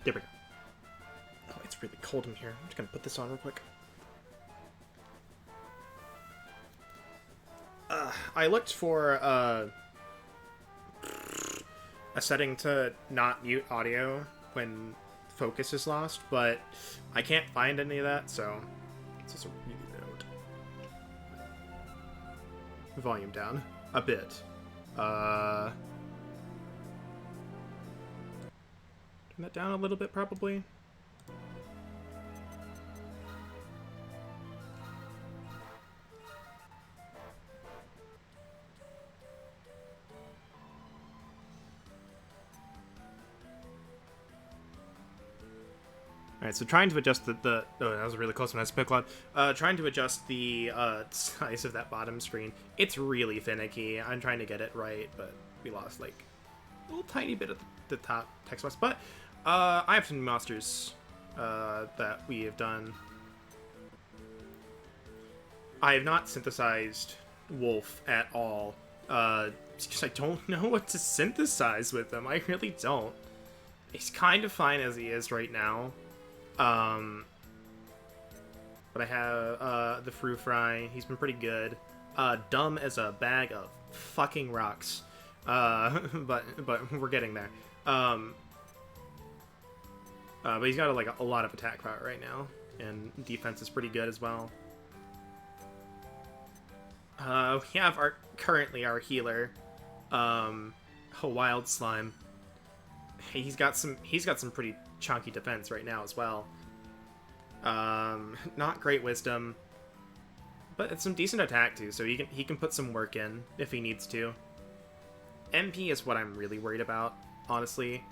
There we go. Oh, it's really cold in here. I'm just gonna put this on real quick. I looked for a setting to not mute audio when focus is lost, but I can't find any of that, so it's just really loud. Volume down a bit. Turn that down a little bit, probably. Alright, so trying to adjust the oh, that was really close when I was Picklon. Trying to adjust the size of that bottom screen. It's really finicky. I'm trying to get it right, but we lost like a little tiny bit of the top text box. But I have some monsters that we have done. I have not synthesized Wolf at all. Because I don't know what to synthesize with him. I really don't. He's kind of fine as he is right now. But I have the Frou Fry. He's been pretty good. Dumb as a bag of fucking rocks. But we're getting there. But he's got like a lot of attack power right now, and defense is pretty good as well. We have currently our healer, a Wild Slime. He's got some pretty chunky defense right now as well. Not great wisdom, but it's some decent attack too, so he can put some work in if he needs to. MP is what I'm really worried about, honestly.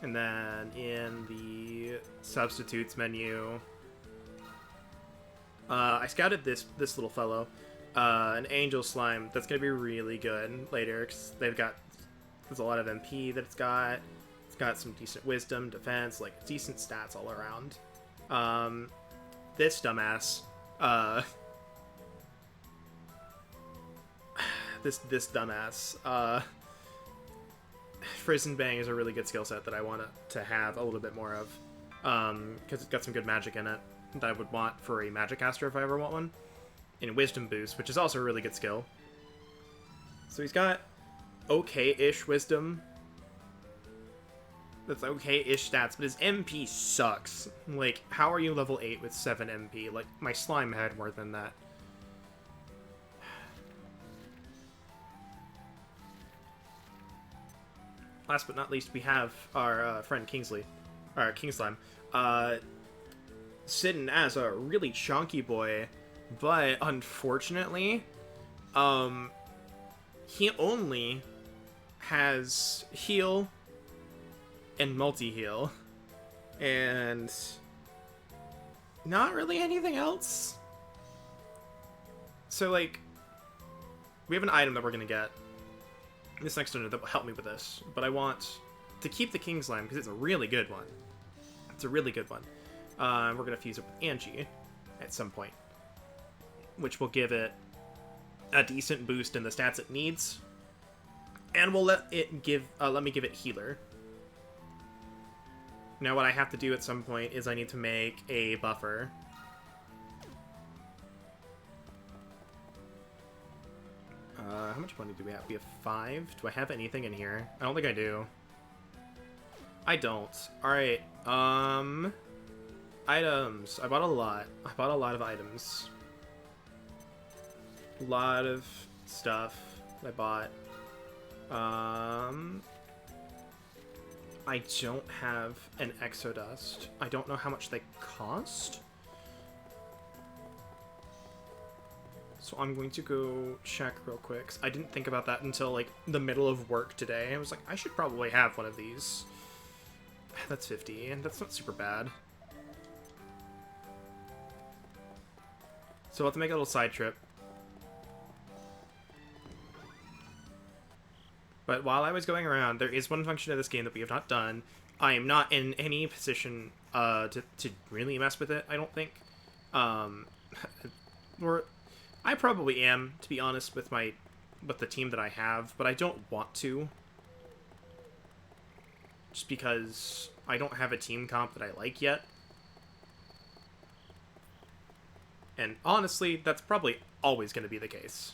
And then in the substitutes menu, I scouted this little fellow, an Angel Slime that's gonna be really good later because there's a lot of MP that it's got. It's got some decent wisdom, defense, like decent stats all around. This dumbass, this dumbass, Frizz and Bang is a really good skill set that I want to have a little bit more of, because it's got some good magic in it that I would want for a Magic Caster if I ever want one. And Wisdom Boost, which is also a really good skill. So he's got okay-ish Wisdom. That's okay-ish stats, but his MP sucks. Like, how are you level 8 with 7 MP? Like, my slime had more than that. Last but not least, we have our friend Kingsley. Or King Slime. Sitting as a really chunky boy, but unfortunately, he only has heal and multi-heal, and not really anything else. So, like, we have an item that we're gonna get this next turn that will help me with this, but I want to keep the King Slime because it's a really good one. It's a really good one. We're gonna fuse it with Angie at some point, which will give it a decent boost in the stats it needs, and we'll let me give it healer. Now what I have to do at some point is I need to make a buffer. How much money do we have? We have 5. Do I have anything in here? I don't think I do. I don't. Alright, items. I bought a lot. I bought a lot of items. A lot of stuff I bought. I don't have an Exodust. I don't know how much they cost. So I'm going to go check real quick. I didn't think about that until like the middle of work today. I was like, I should probably have one of these. That's 50, and that's not super bad. So we'll have to make a little side trip. But while I was going around, there is one function of this game that we have not done. I am not in any position to really mess with it, I don't think. Or I probably am, to be honest, with the team that I have, but I don't want to. just because I don't have a team comp that I like yet. And honestly, that's probably always going to be the case.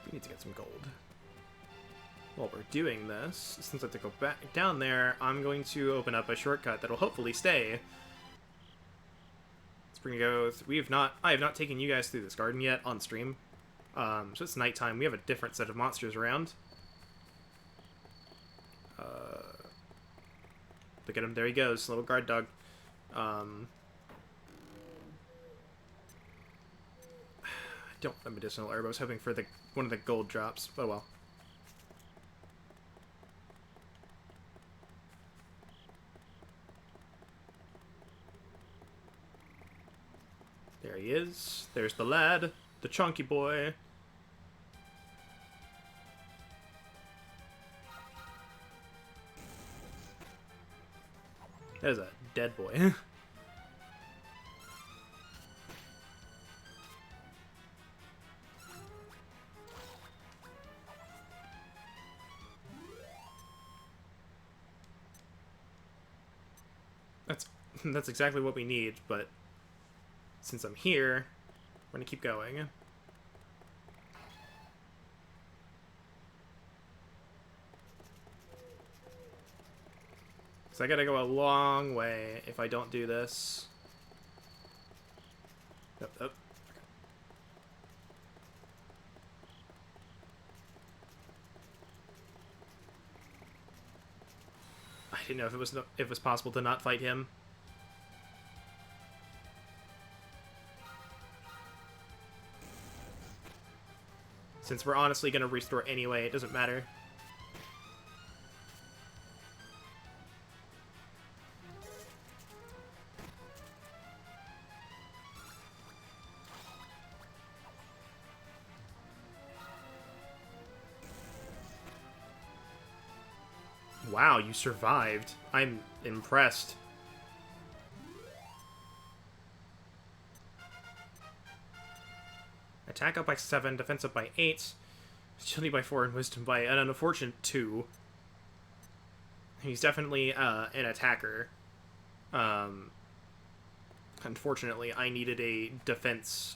We need to get some gold. While we're doing this, since I have to go back down there, I'm going to open up a shortcut that'll hopefully stay. Let's go. I have not taken you guys through this garden yet on stream. So it's nighttime. We have a different set of monsters around. Look at him. There he goes. Little guard dog. I don't want a medicinal herb. I was hoping for one of the gold drops. Oh well. There he is. There's the lad. The chunky boy. That is a dead boy. That's exactly what we need, but since I'm here, we're gonna keep going. So I gotta go a long way if I don't do this. Oh. I didn't know if it was possible to not fight him. Since we're honestly gonna restore anyway, it doesn't matter. Wow, you survived. I'm impressed. Attack up by 7, defense up by 8, agility by 4, and wisdom by an unfortunate 2. He's definitely an attacker. Unfortunately, I needed a defense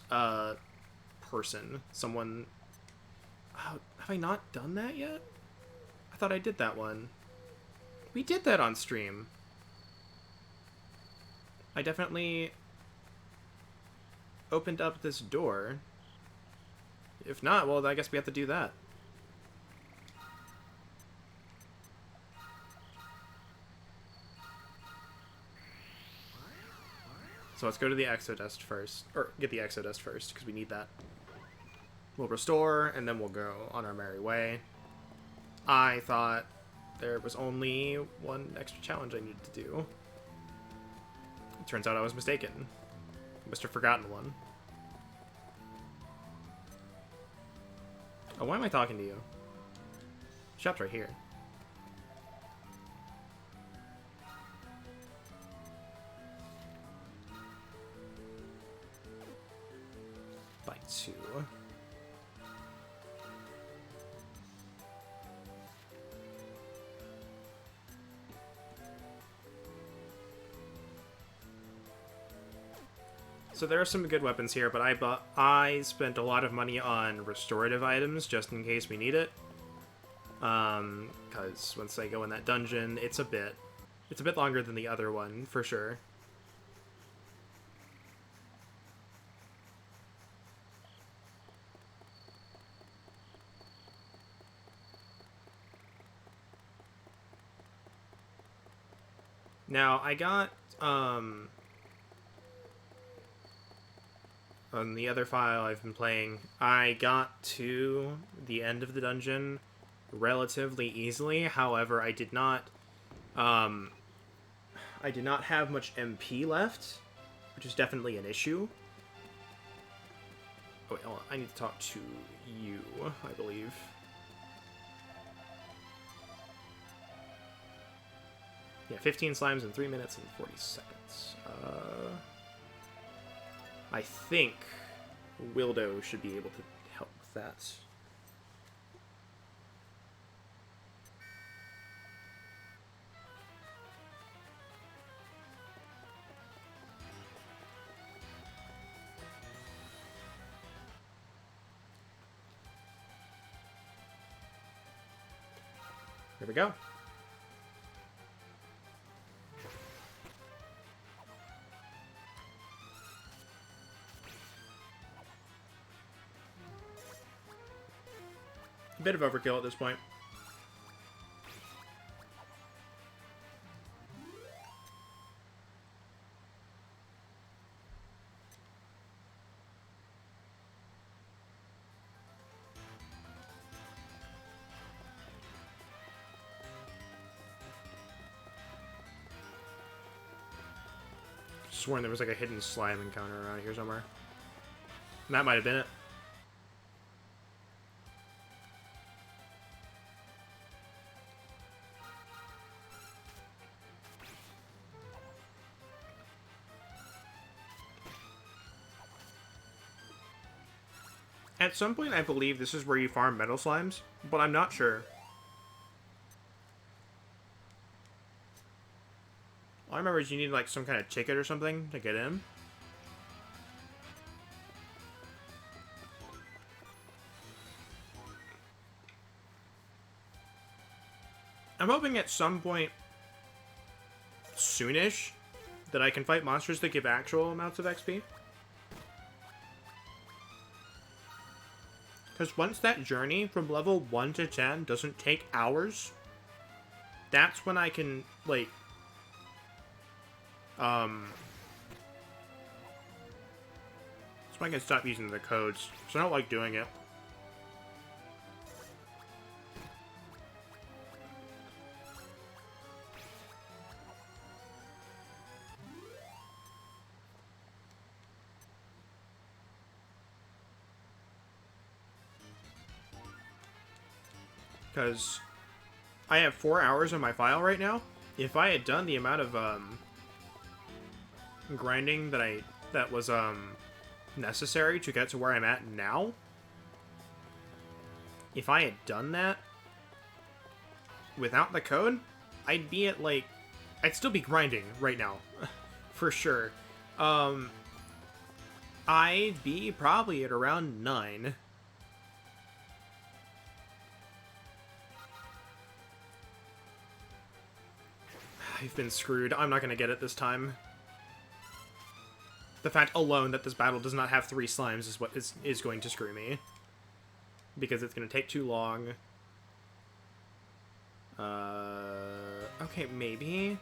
person. Someone... have I not done that yet? I thought I did that one. We did that on stream. I definitely opened up this door. If not, well, I guess we have to do that. So let's go to the Exodust first. Or get the Exodust first, because we need that. We'll restore, and then we'll go on our merry way. I thought there was only one extra challenge I needed to do. It turns out I was mistaken. Must have forgotten one. Oh, why am I talking to you? Shop's right here. By 2. So there are some good weapons here, but I spent a lot of money on restorative items just in case we need it. Because once I go in that dungeon, it's a bit longer than the other one, for sure. Now, I got, on the other file I've been playing, I got to the end of the dungeon relatively easily. However, I did not have much MP left, which is definitely an issue. Oh, wait, hold on. I need to talk to you, I believe. Yeah, 15 slimes in 3 minutes and 40 seconds. I think Wildo should be able to help with that. Here we go. A bit of overkill at this point. Sworn there was like a hidden slime encounter around here somewhere. And that might have been it. At some point, I believe this is where you farm metal slimes, but I'm not sure. All I remember is you need like some kind of ticket or something to get in. I'm hoping at some point soonish that I can fight monsters that give actual amounts of XP. Because once that journey from level 1 to 10 doesn't take hours, that's when I can, like, that's when I can stop using the codes. So I don't like doing it. Because I have 4 hours on my file right now. If I had done the amount of grinding that was necessary to get to where I'm at now, if I had done that without the code, I'd be at like, I'd still be grinding right now, for sure. I'd be probably at around 9. I've been screwed. I'm not going to get it this time. The fact alone that this battle does not have 3 slimes is what is going to screw me. Because it's going to take too long. Okay, maybe.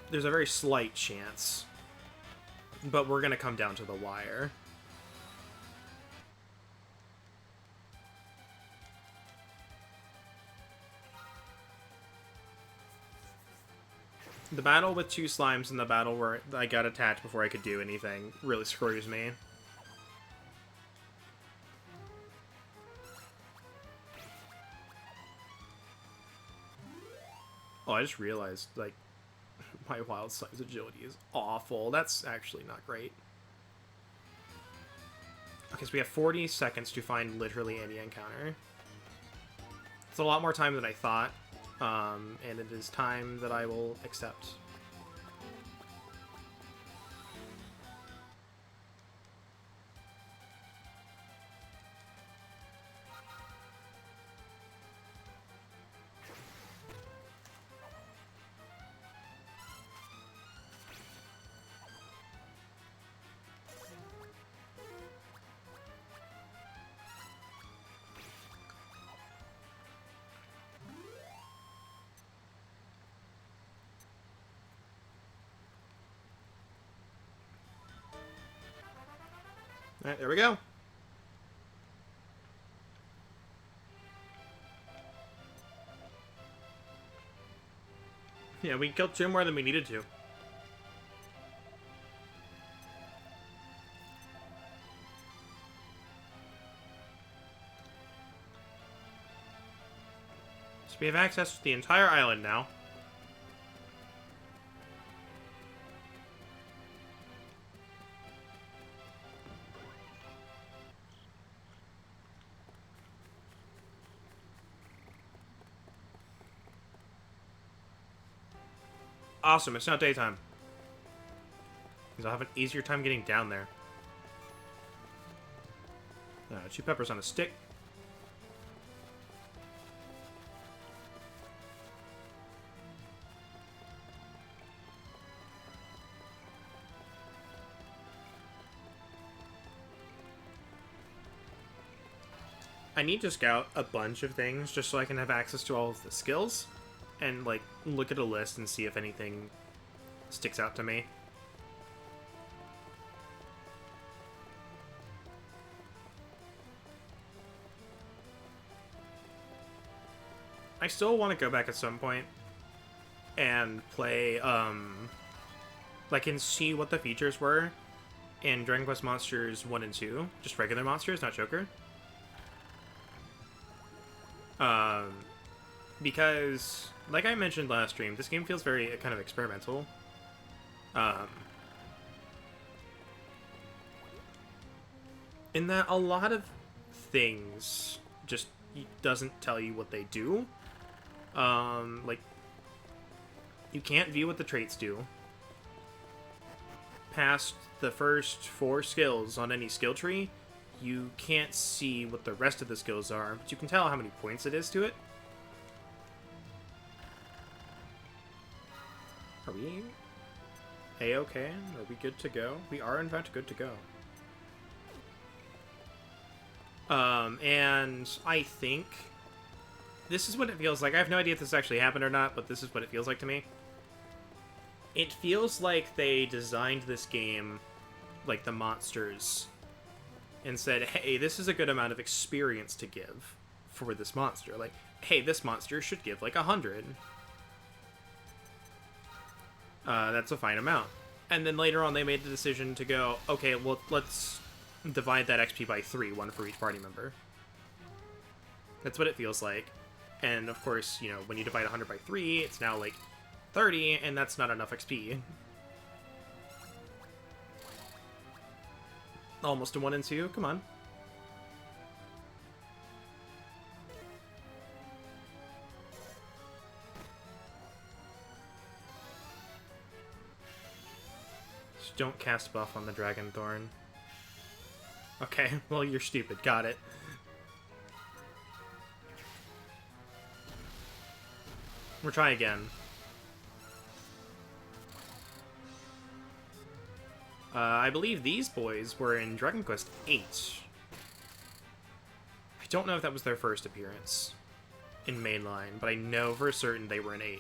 There's a very slight chance. But we're going to come down to the wire. The battle with 2 slimes and the battle where I got attached before I could do anything really screws me. Oh, I just realized, like, my wild slime's agility is awful. That's actually not great. Okay, so we have 40 seconds to find literally any encounter. It's a lot more time than I thought. And it is time that I will accept. Alright, there we go. Yeah, we killed 2 more than we needed to. So we have access to the entire island now. Awesome, it's not daytime. Because I'll have an easier time getting down there. 2 peppers on a stick. I need to scout a bunch of things just so I can have access to all of the skills and, like, look at a list and see if anything sticks out to me. I still want to go back at some point and play, like, and see what the features were in Dragon Quest Monsters 1 and 2. Just regular monsters, not Joker. Because, like I mentioned last stream, this game feels very kind of experimental. In that a lot of things just doesn't tell you what they do. Like, you can't view what the traits do. Past the first 4 skills on any skill tree, you can't see what the rest of the skills are, but you can tell how many points it is to it. Are we A-okay? Are we good to go? We are, in fact, good to go. And I think this is what it feels like. I have no idea if this actually happened or not, but this is what it feels like to me. It feels like they designed this game like the monsters and said, hey, this is a good amount of experience to give for this monster. Like, hey, this monster should give like 100. That's a fine amount. And then later on they made the decision to go, okay, well, let's divide that XP by 3, one for each party member. That's what it feels like. And of course, you know, when you divide 100 by 3, it's now like 30, and that's not enough XP. Almost a 1 and 2, come on. Just don't cast buff on the Dragon Thorn. Okay, well, you're stupid. Got it. We'll try again. I believe these boys were in Dragon Quest VIII. I don't know if that was their first appearance in mainline, but I know for certain they were in 8.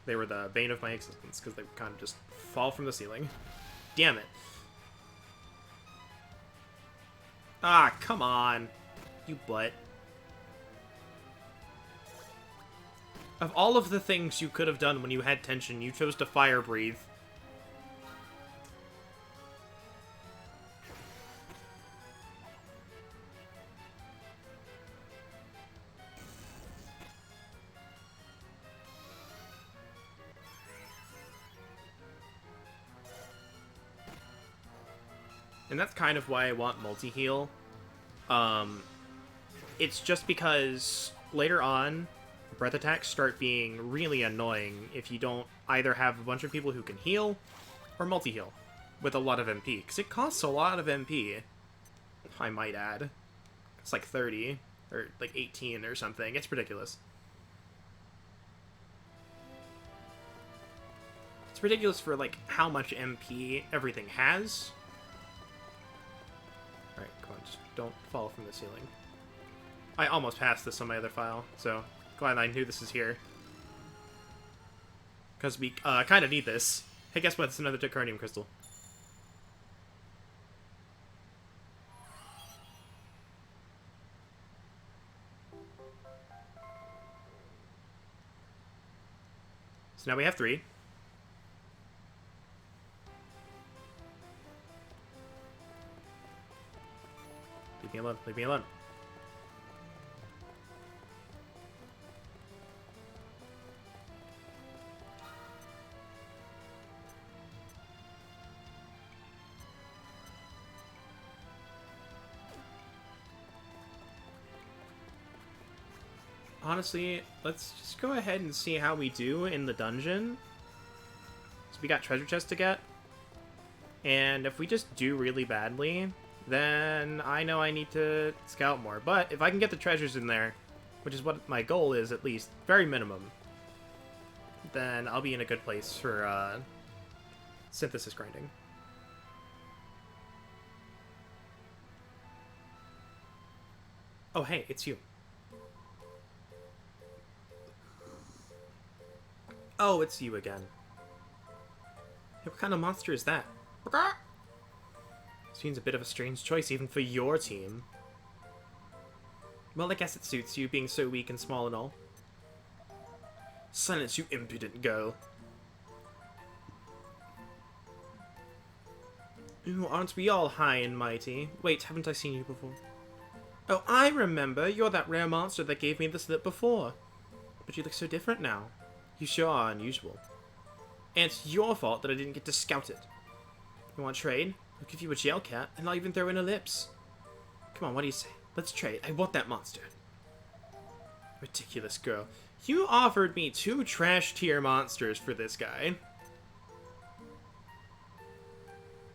They were the bane of my existence, because they kind of just fall from the ceiling. Damn it. Ah, come on. You butt. Of all of the things you could have done when you had tension, you chose to fire breathe. And that's kind of why I want multi-heal. It's just because later on, breath attacks start being really annoying if you don't either have a bunch of people who can heal or multi-heal with a lot of MP. Because it costs a lot of MP, I might add. It's like 30 or like 18 or something. It's ridiculous. It's ridiculous for like how much MP everything has. Alright, come on, just don't fall from the ceiling. I almost passed this on my other file, so glad I knew this is here. Because we kind of need this. Hey, guess what? It's another Ticarnium Crystal. So now we have 3. Leave me alone. Leave me alone. Honestly, let's just go ahead and see how we do in the dungeon. So we got treasure chests to get. And if we just do really badly, then I know I need to scout more. But if I can get the treasures in there, which is what my goal is at least, very minimum, then I'll be in a good place for synthesis grinding. Oh, hey, it's you. Oh, it's you again. Hey, what kind of monster is that? Seems a bit of a strange choice even for your team. Well, I guess it suits you, being so weak and small and all. Silence, you impudent girl. Ooh, aren't we all high and mighty? Wait, haven't I seen you before? Oh, I remember! You're that rare monster that gave me the slip before. But you look so different now. You sure are unusual. And it's your fault that I didn't get to scout it. You want to trade? I'll give you a jail cat, and I'll even throw in a lips. Come on, what do you say? Let's trade. I want that monster. Ridiculous girl. You offered me 2 trash tier monsters for this guy.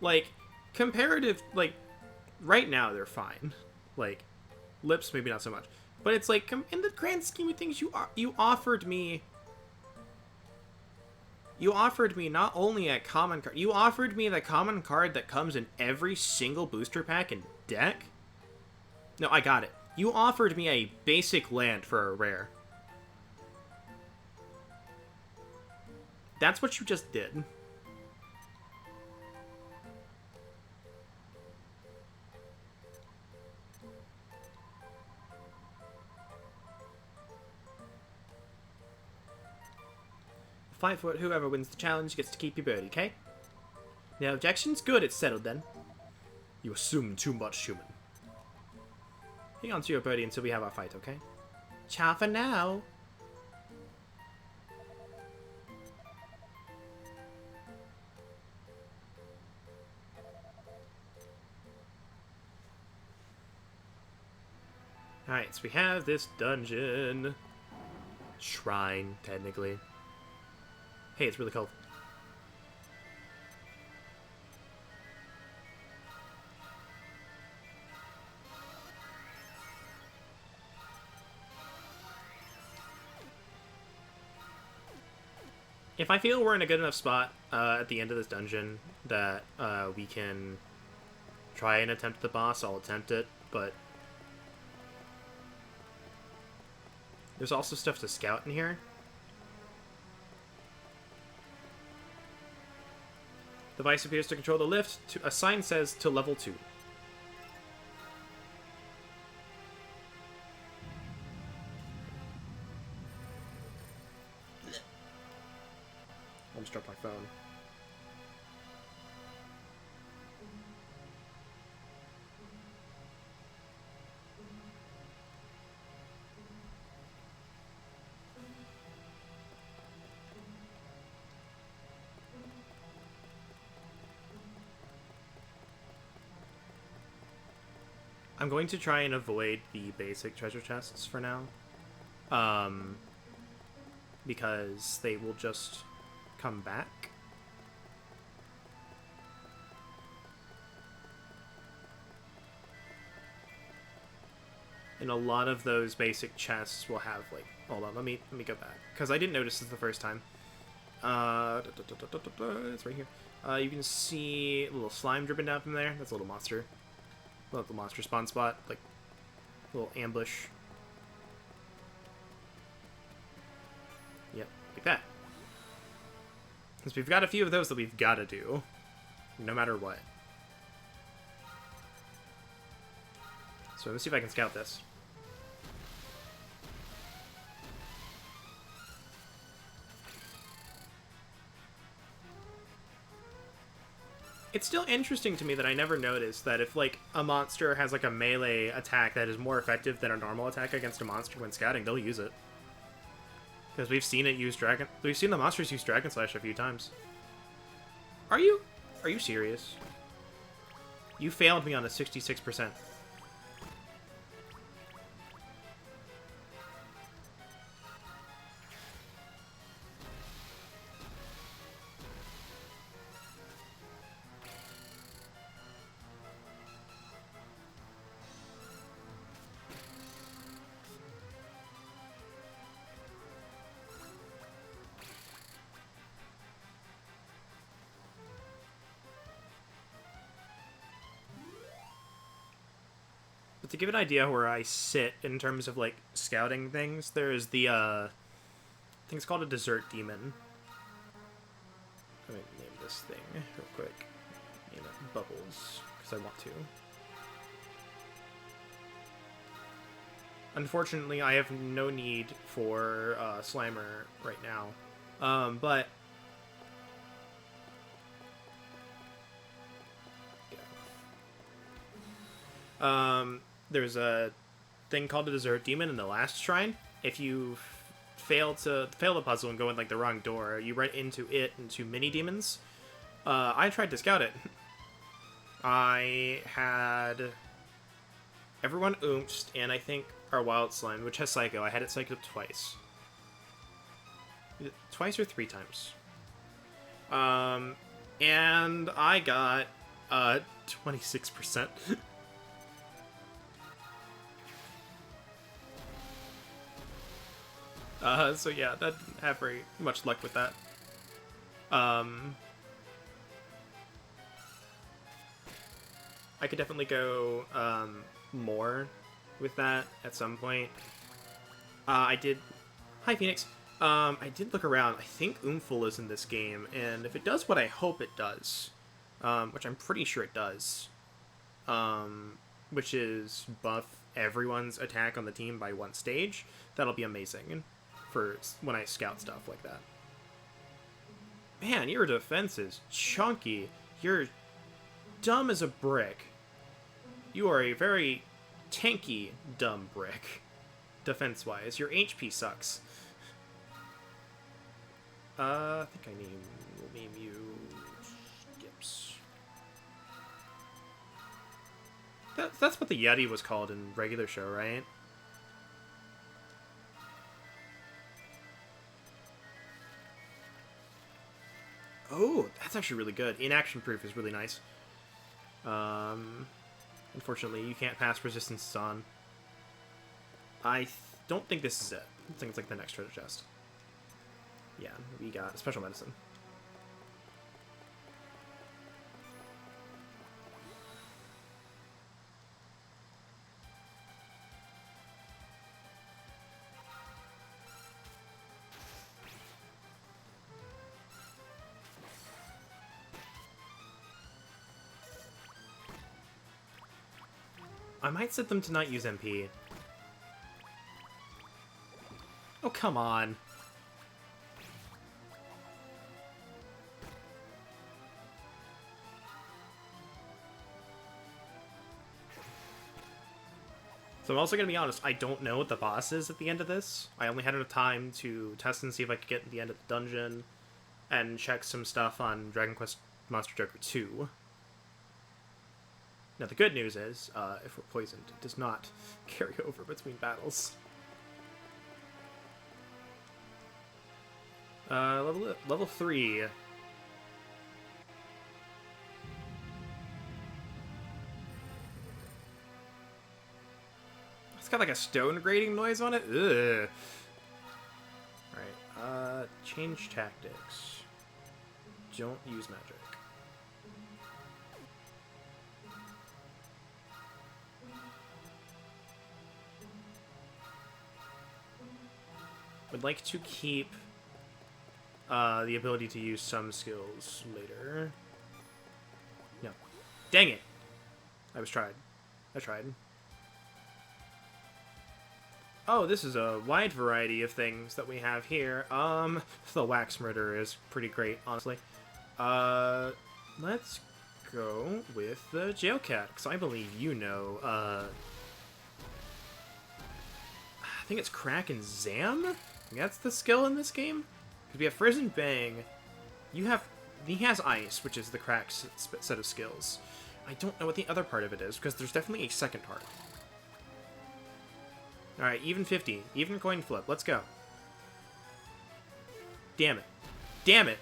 Like, comparative, like, right now they're fine. Like, lips maybe not so much. But it's like, in the grand scheme of things, you offered me... You offered me not only a common card, you offered me the common card that comes in every single booster pack and deck? No, I got it. You offered me a basic land for a rare. That's what you just did. Fight for it. Whoever wins the challenge gets to keep your birdie, okay? No objections? Good, it's settled then. You assume too much, human. Hang on to your birdie until we have our fight, okay? Ciao for now! Alright, so we have this dungeon. Shrine, technically. Hey, it's really cold. If I feel we're in a good enough spot at the end of this dungeon that we can try and attempt the boss, I'll attempt it, but there's also stuff to scout in here. The device appears to control the lift. A sign says to level 2. Almost dropped my phone. I'm going to try and avoid the basic treasure chests for now. Because they will just come back. And a lot of those basic chests will have, like... Hold on, let me go back. Because I didn't notice this the first time. It's right here. You can see a little slime dripping down from there. That's a little monster. Little monster spawn spot. Like, a little ambush. Yep, like that. Because we've got a few of those that we've got to do. No matter what. So let's see if I can scout this. It's still interesting to me that I never noticed that if, like, a monster has, like, a melee attack that is more effective than a normal attack against a monster when scouting, they'll use it. Because we've seen it use we've seen the monsters use Dragon Slash a few times. Are you serious? You failed me on a 66%. to give an idea where I sit in terms of like scouting things, there's the I think it's called a Desert Demon. Let me name this thing real quick. Name it Bubbles because I want to. Unfortunately, I have no need for Slimer right now, but there's a thing called a Desert Demon in the last shrine. If you fail the puzzle and go in like the wrong door, you run into it and two mini demons. I tried to scout it. I had everyone oomphed, and I think our Wild Slime, which has Psycho, I had it psyched up twice. Twice or 3 times. And I got 26%. So yeah, that didn't have very much luck with that. I could definitely go more with that at some point. I did... Hi, Phoenix. I did look around. I think Oomful is in this game, and if it does what I hope it does, which I'm pretty sure it does, which is buff everyone's attack on the team by 1 stage, that'll be amazing for when I scout stuff like that. Man, your defense is chunky. You're dumb as a brick. You are a very tanky, dumb brick. Defense-wise. Your HP sucks. I think we'll name you Skips. That's what the Yeti was called in regular show, right? Oh, that's actually really good. Inaction proof is really nice. Unfortunately, you can't pass resistance on. I don't think this is it. I think it's like the next treasure chest. Yeah, we got special medicine. I might set them to not use MP. Oh, come on. So I'm also going to be honest, I don't know what the boss is at the end of this. I only had enough time to test and see if I could get to the end of the dungeon and check some stuff on Dragon Quest Monster Joker 2. Now, the good news is, if we're poisoned, it does not carry over between battles. Level 3. It's got like a stone grating noise on it. Ugh. Alright, change tactics. Don't use magic. Would like to keep the ability to use some skills later. No. Dang it! I tried. Oh, this is a wide variety of things that we have here. The Wax Murder is pretty great, honestly. Let's go with the Jail Cat, because I believe you know, I think it's Crack and Zam? That's the skill in this game? Because we have Frizz and Bang. He has Ice, which is the Crack's set of skills. I don't know what the other part of it is, because there's definitely a second part. Alright, even 50. Even coin flip. Let's go. Damn it. Damn it!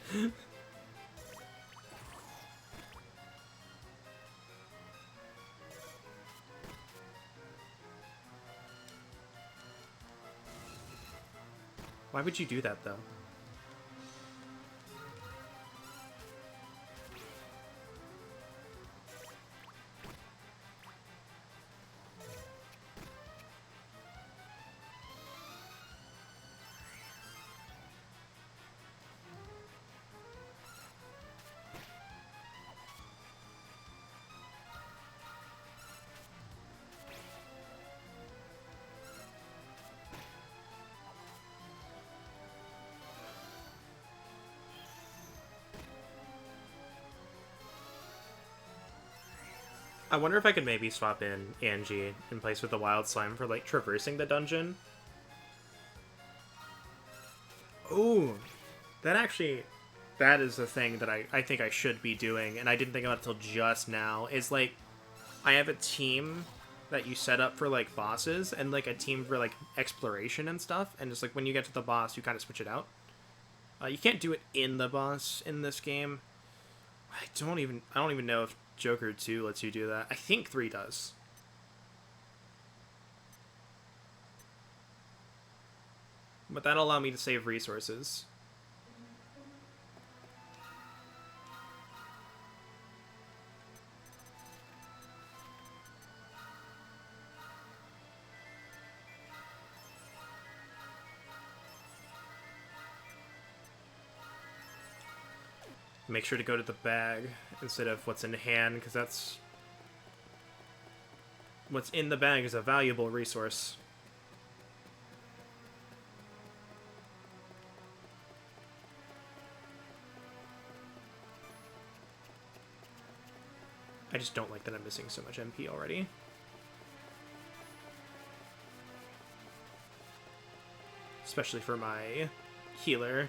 Why would you do that, though? I wonder if I could maybe swap in Angie in place with the Wild Slime for, like, traversing the dungeon. Ooh, that actually... That is the thing that I think I should be doing, and I didn't think about it until just now, is, like, I have a team that you set up for, like, bosses, and, like, a team for, like, exploration and stuff, and just, like, when you get to the boss, you kind of switch it out. You can't do it in the boss in this game. I don't even know if Joker 2 lets you do that. I think 3 does. But that'll allow me to save resources. Make sure to go to the bag instead of what's in hand, because that's... What's in the bag is a valuable resource. I just don't like that I'm missing so much MP already. Especially for my healer.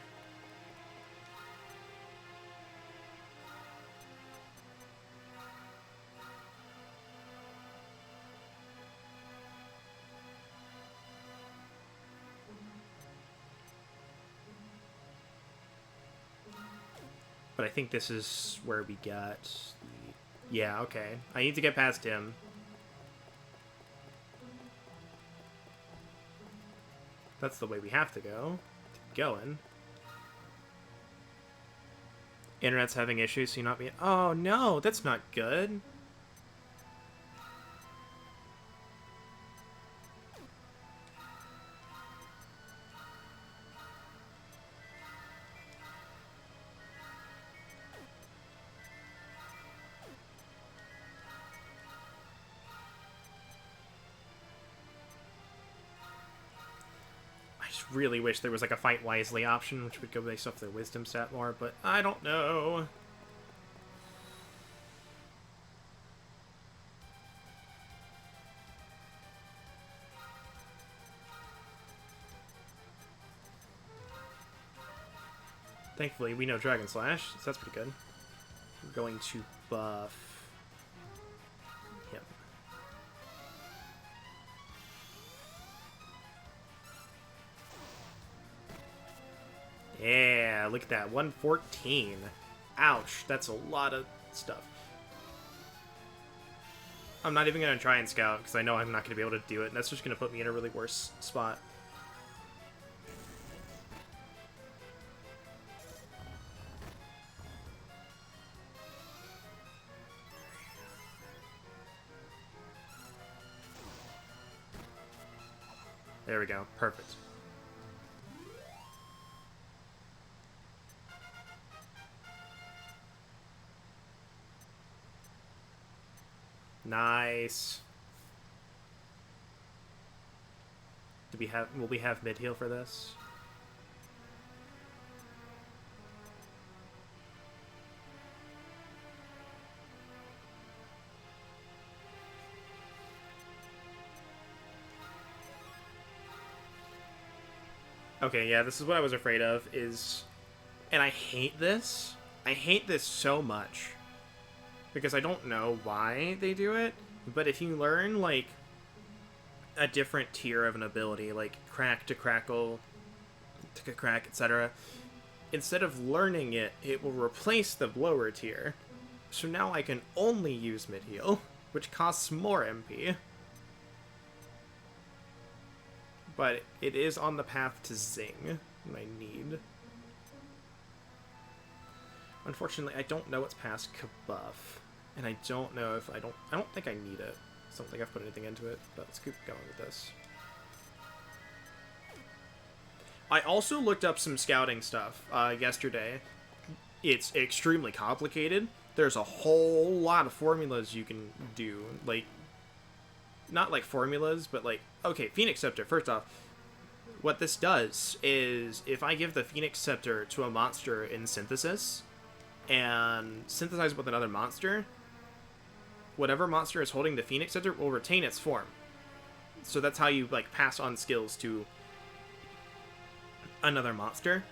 But I think this is where we get the... Yeah, okay. I need to get past him. That's the way we have to go. Keep going. Internet's having issues, so you not be... Oh, no! That's not good! I just really wish there was like a fight wisely option, which would go based off their wisdom stat more, but I don't know. Thankfully, we know Dragon Slash, so that's pretty good. We're going to buff... Yep. Yeah, look at that. 114. Ouch, that's a lot of stuff. I'm not even going to try and scout, because I know I'm not going to be able to do it, and that's just going to put me in a really worse spot. There we go. Perfect. Nice. Will we have mid heal for this? Okay, yeah, this is what I was afraid of, and I hate this. I hate this so much. Because I don't know why they do it, but if you learn, like, a different tier of an ability, like Crack to Crackle, to Crack, etc., instead of learning it, it will replace the lower tier. So now I can only use mid-heal, which costs more MP. But it is on the path to Zing, and I need. Unfortunately, I don't know what's past Kabuff, and I don't know if I don't think I need it. I don't think I've put anything into it, but let's keep going with this. I also looked up some scouting stuff yesterday. It's extremely complicated. There's a whole lot of formulas you can do, like, not like formulas, but like, okay, Phoenix Scepter, first off, what this does is, if I give the Phoenix Scepter to a monster in Synthesis, and synthesize with another monster, whatever monster is holding the Phoenix Scepter will retain its form. So that's how you, like, pass on skills to another monster.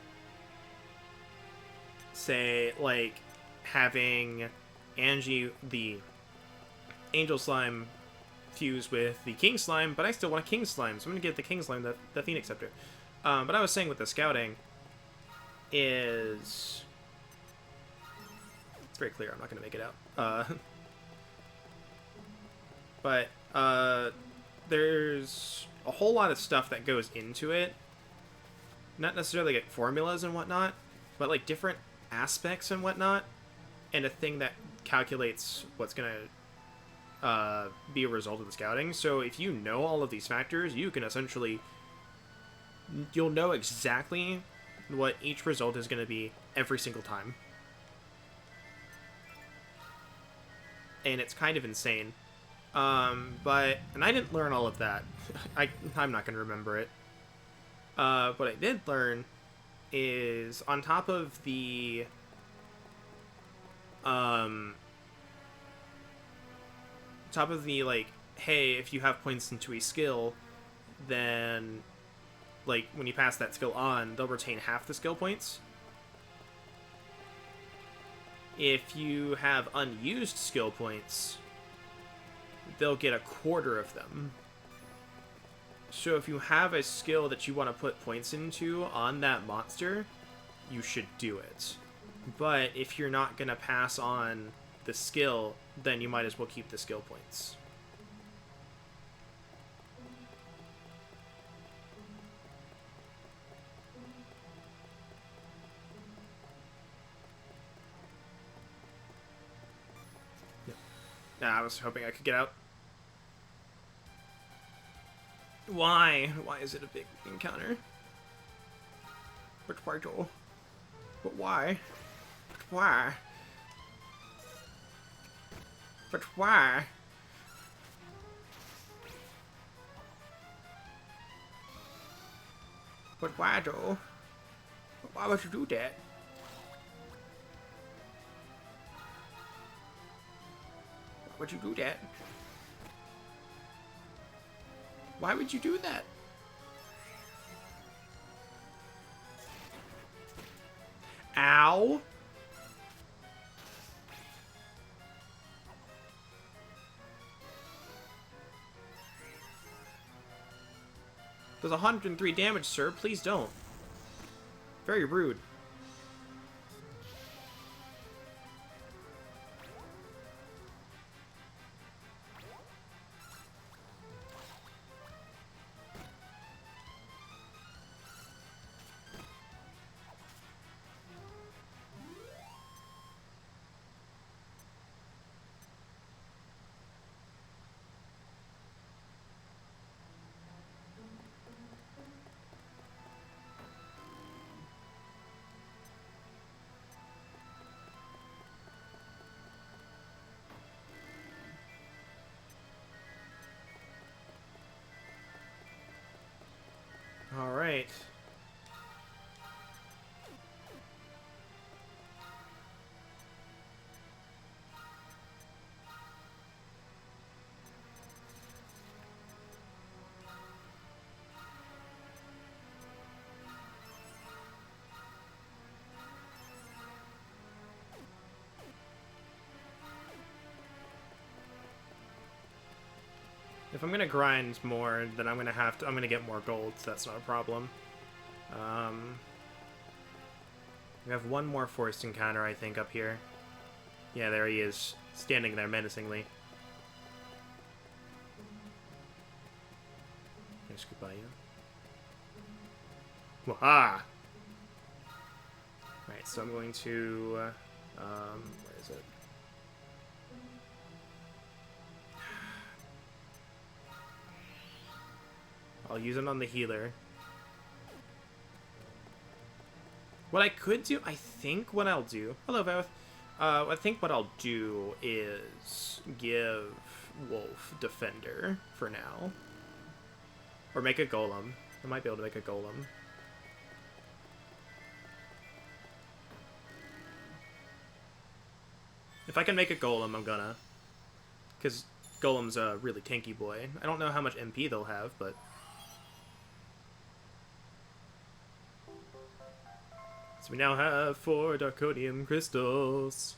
Say, like, having Angie, the Angel Slime, fuse with the King Slime, but I still want a King Slime, so I'm going to give the King Slime the Phoenix Scepter. But I was saying with the scouting is... It's very clear, I'm not going to make it out. But there's a whole lot of stuff that goes into it. Not necessarily like formulas and whatnot, but like different aspects and whatnot, and a thing that calculates what's going to be a result of the scouting. So if you know all of these factors, you can essentially... You'll know exactly what each result is going to be every single time. And it's kind of insane. And I didn't learn all of that. I'm not going to remember it. What I did learn is on top of the, like, hey, if you have points into a skill, then, like, when you pass that skill on, they'll retain half the skill points. If you have unused skill points, they'll get a quarter of them. So if you have a skill that you want to put points into on that monster, you should do it. But if you're not going to pass on the skill, then you might as well keep the skill points. I was hoping I could get out. Why? Why is it a big encounter? But why, Joel? But why? But why? But why? But why, Joel? But why would you do that? Why would you do that? Why would you do that? Ow! Does 103 damage, sir. Please don't. Very rude. All right. If I'm gonna grind more, then I'm gonna get more gold, so that's not a problem. We have one more forced encounter, I think, up here. Yeah, there he is, standing there menacingly. Can I scoot by you? Waha! Right, so I'm going to, where is it? I'll use it on the healer. What I could do, I think what I'll do... Hello, Veth. I think what I'll do is give Wolf Defender for now. Or make a Golem. I might be able to make a Golem. If I can make a Golem, I'm gonna. Because Golem's a really tanky boy. I don't know how much MP they'll have, but... So we now have 4 Darkonium crystals.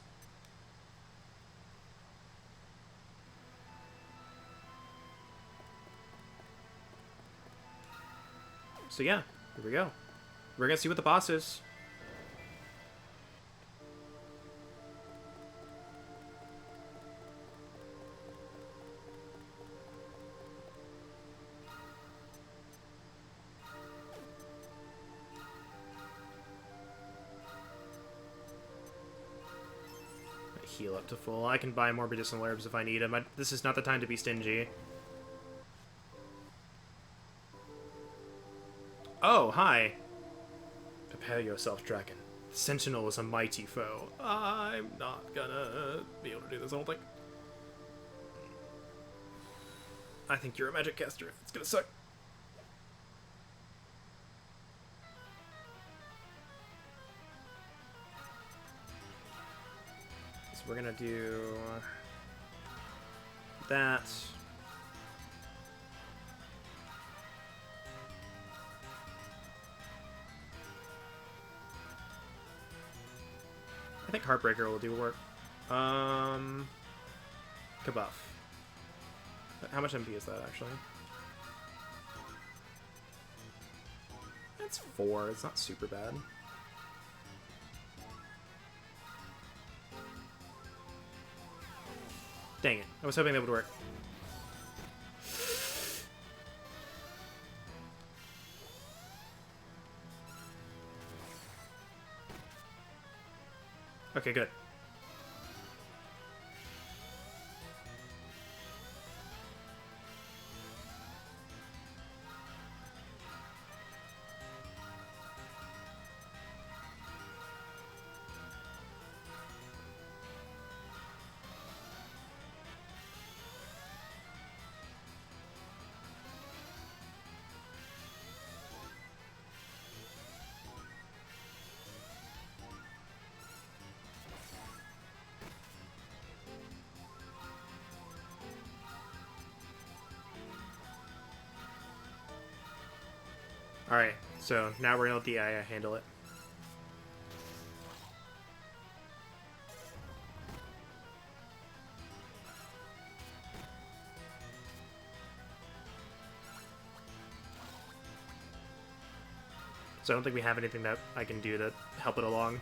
So yeah, here we go. We're gonna see what the boss is. Heal up to full. I can buy more medicinal herbs if I need them. This is not the time to be stingy. Oh, hi. Prepare yourself, dragon. The Sentinel is a mighty foe. I'm not gonna be able to do this, I don't think. I think you're a magic caster. It's gonna suck. So we're gonna do that. I think Heartbreaker will do work. Kabuff. How much MP is that, actually? That's 4. It's not super bad. Dang it. I was hoping that would work. Okay, good. Alright, so now we're gonna let the AI handle it. So I don't think we have anything that I can do to help it along.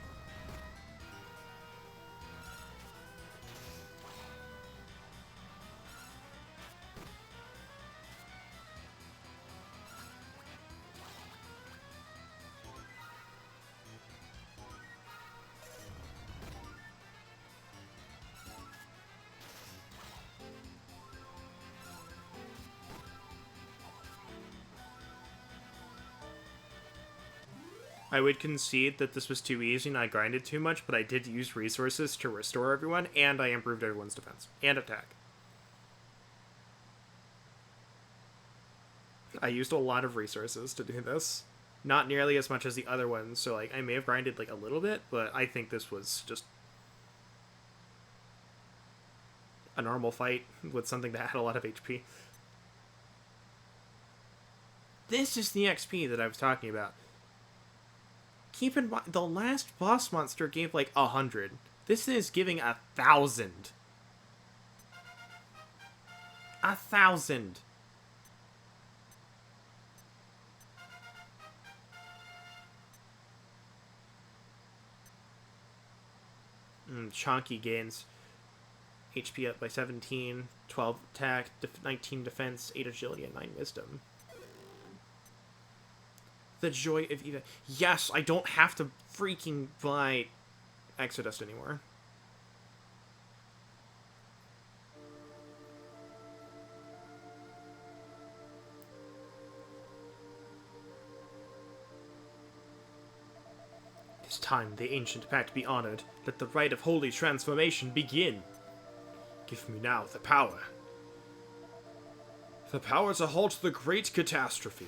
I would concede that this was too easy and I grinded too much, but I did use resources to restore everyone, and I improved everyone's defense and attack. I used a lot of resources to do this. Not nearly as much as the other ones, so like I may have grinded like a little bit, but I think this was just a normal fight with something that had a lot of HP. This is the XP that I was talking about. Keep in mind, the last boss monster gave like 100. This is giving 1,000. 1,000. Chonky gains. HP up by 17, 12 attack, 19 defense, 8 agility, and 9 wisdom. The joy of Eva. Yes, I don't have to freaking buy Exodus anymore. It is time the ancient pact be honored. Let the rite of holy transformation begin. Give me now the power. The power to halt the great catastrophe.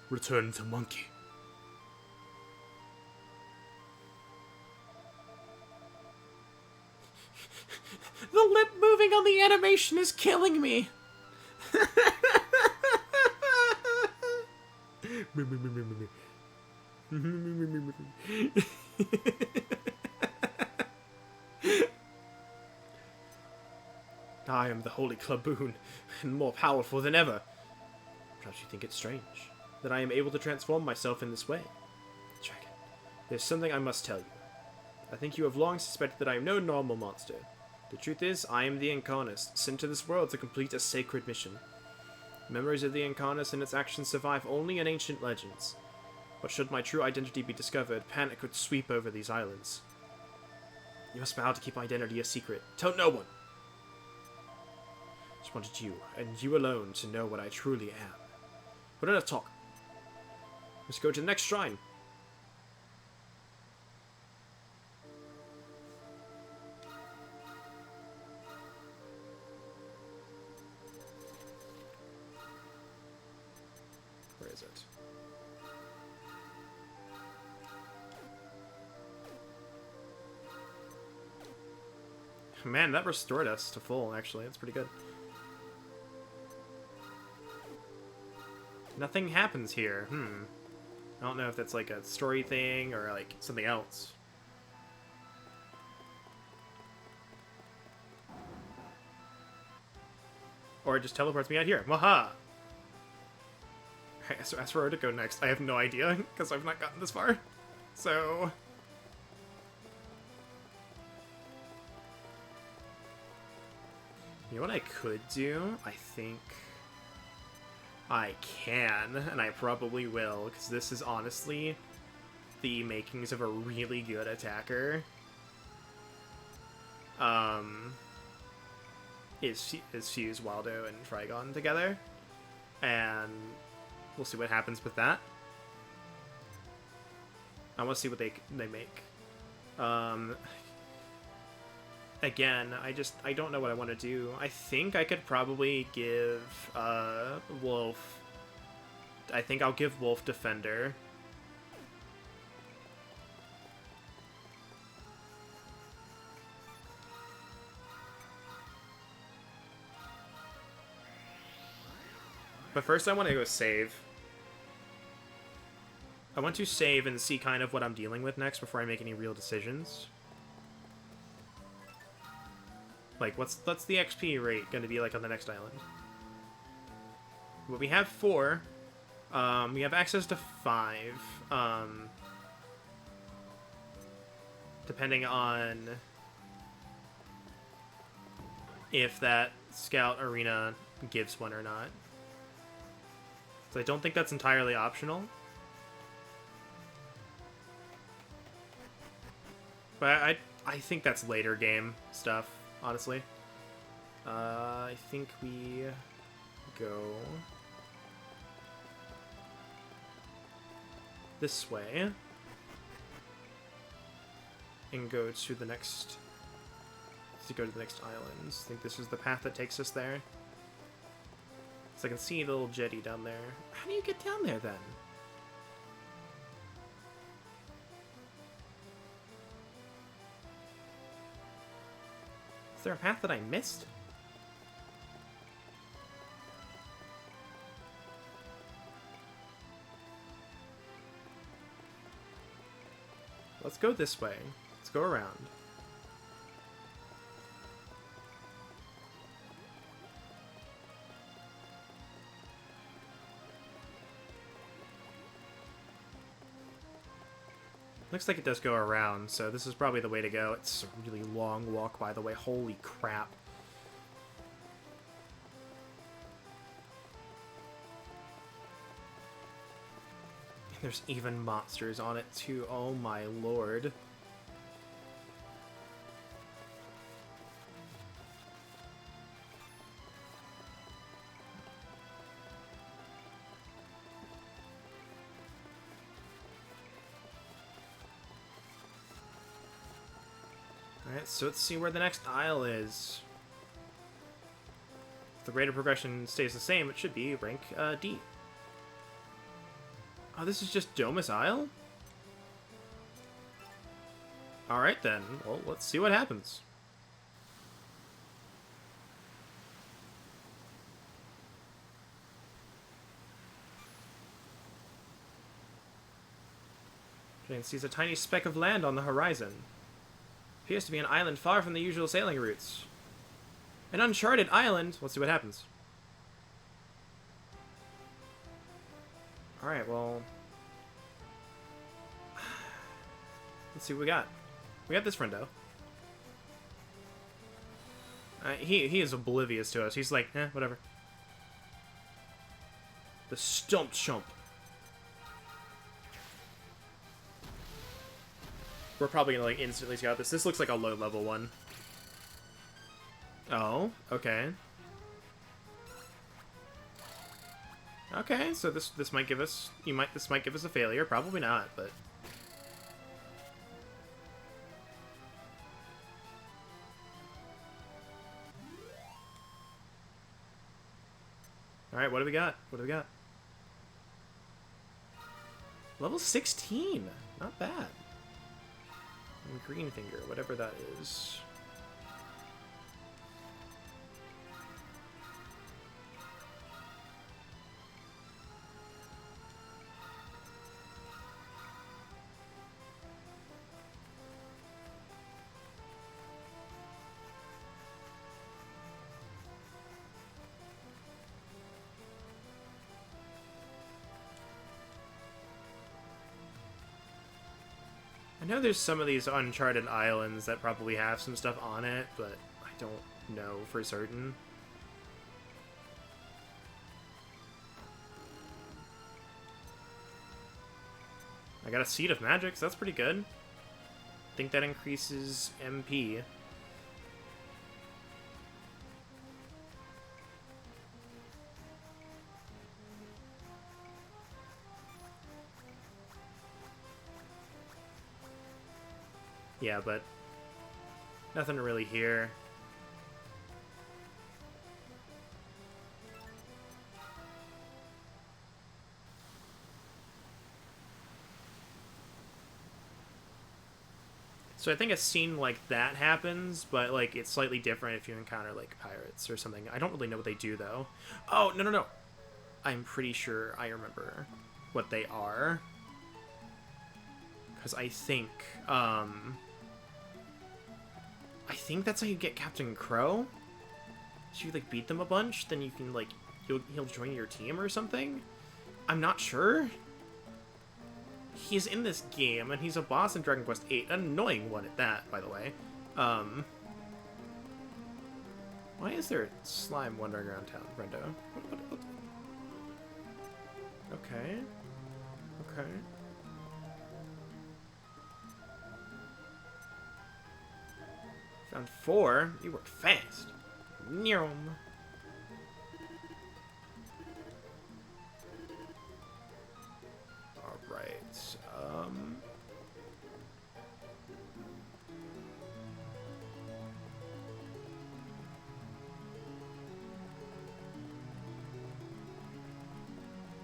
Return to Monkey. Inflammation is killing me. I am the Holy Cluboon, and more powerful than ever. Perhaps you think it strange that I am able to transform myself in this way. Dragon, there's something I must tell you. I think you have long suspected that I am no normal monster. The truth is, I am the Incarnus, sent to this world to complete a sacred mission. Memories of the Incarnus and its actions survive only in ancient legends. But should my true identity be discovered, panic would sweep over these islands. You must vow to keep my identity a secret. Tell no one! Just wanted you, and you alone, to know what I truly am. But enough talk. Let's go to the next shrine. Where is it? Man, that restored us to full, actually. That's pretty good. Nothing happens here. I don't know if that's like a story thing or like something else. Or it just teleports me out here. Waha! Okay, so as for where to go next, I have no idea, because I've not gotten this far. So... you know what I could do? I think I can, and I probably will, because this is honestly the makings of a really good attacker. Is fuse Waldo and Trigon together, and we'll see what happens with that. I want to see what they make. Again, I don't know what I want to do. I think I could probably give Wolf. I think I'll give Wolf Defender. But first I want to go save. I want to save and see kind of what I'm dealing with next before I make any real decisions. Like, what's the XP rate going to be like on the next island? Well, we have 4. We have access to 5. Depending on if that Scout Arena gives one or not. So I don't think that's entirely optional. But I think that's later game stuff, honestly. I think we go this way and go to the next islands. I think this is the path that takes us there. So I can see the little jetty down there. How do you get down there then? Is there a path that I missed? Let's go this way. Let's go around. Looks like it does go around, so this is probably the way to go. It's a really long walk, by the way. Holy crap. There's even monsters on it, too. Oh my lord. Alright, so let's see where the next isle is. If the rate of progression stays the same, it should be rank D. Oh, this is just Domus Isle? Alright then, well, let's see what happens. And sees a tiny speck of land on the horizon. Appears to be an island far from the usual sailing routes. An uncharted island. Let's see what happens. Alright, well... let's see what we got. We got this friendo. He is oblivious to us. He's like, whatever. The Stump Chump. We're probably gonna, like, instantly scout this. This looks like a low-level one. Oh, okay. Okay, so this might give us... this might give us a failure. Probably not, but... Alright, what do we got? What do we got? Level 16! Not bad. And Green Finger, whatever that is. I know there's some of these uncharted islands that probably have some stuff on it, but I don't know for certain. I got a Seed of Magic, so that's pretty good. I think that increases MP. Yeah, but nothing really here. So I think a scene like that happens, but like it's slightly different if you encounter like pirates or something. I don't really know what they do though. Oh, no. I'm pretty sure I remember what they are. Because I think that's how you get Captain Crow. So you like beat them a bunch, then you can like he'll join your team or something. I'm not sure. He's in this game and he's a boss in Dragon Quest VIII, an annoying one at that, by the way. Why is there a slime wandering around town, Brendo? What? Okay. Okay. Found 4. You work fast. Near 'em. Alright.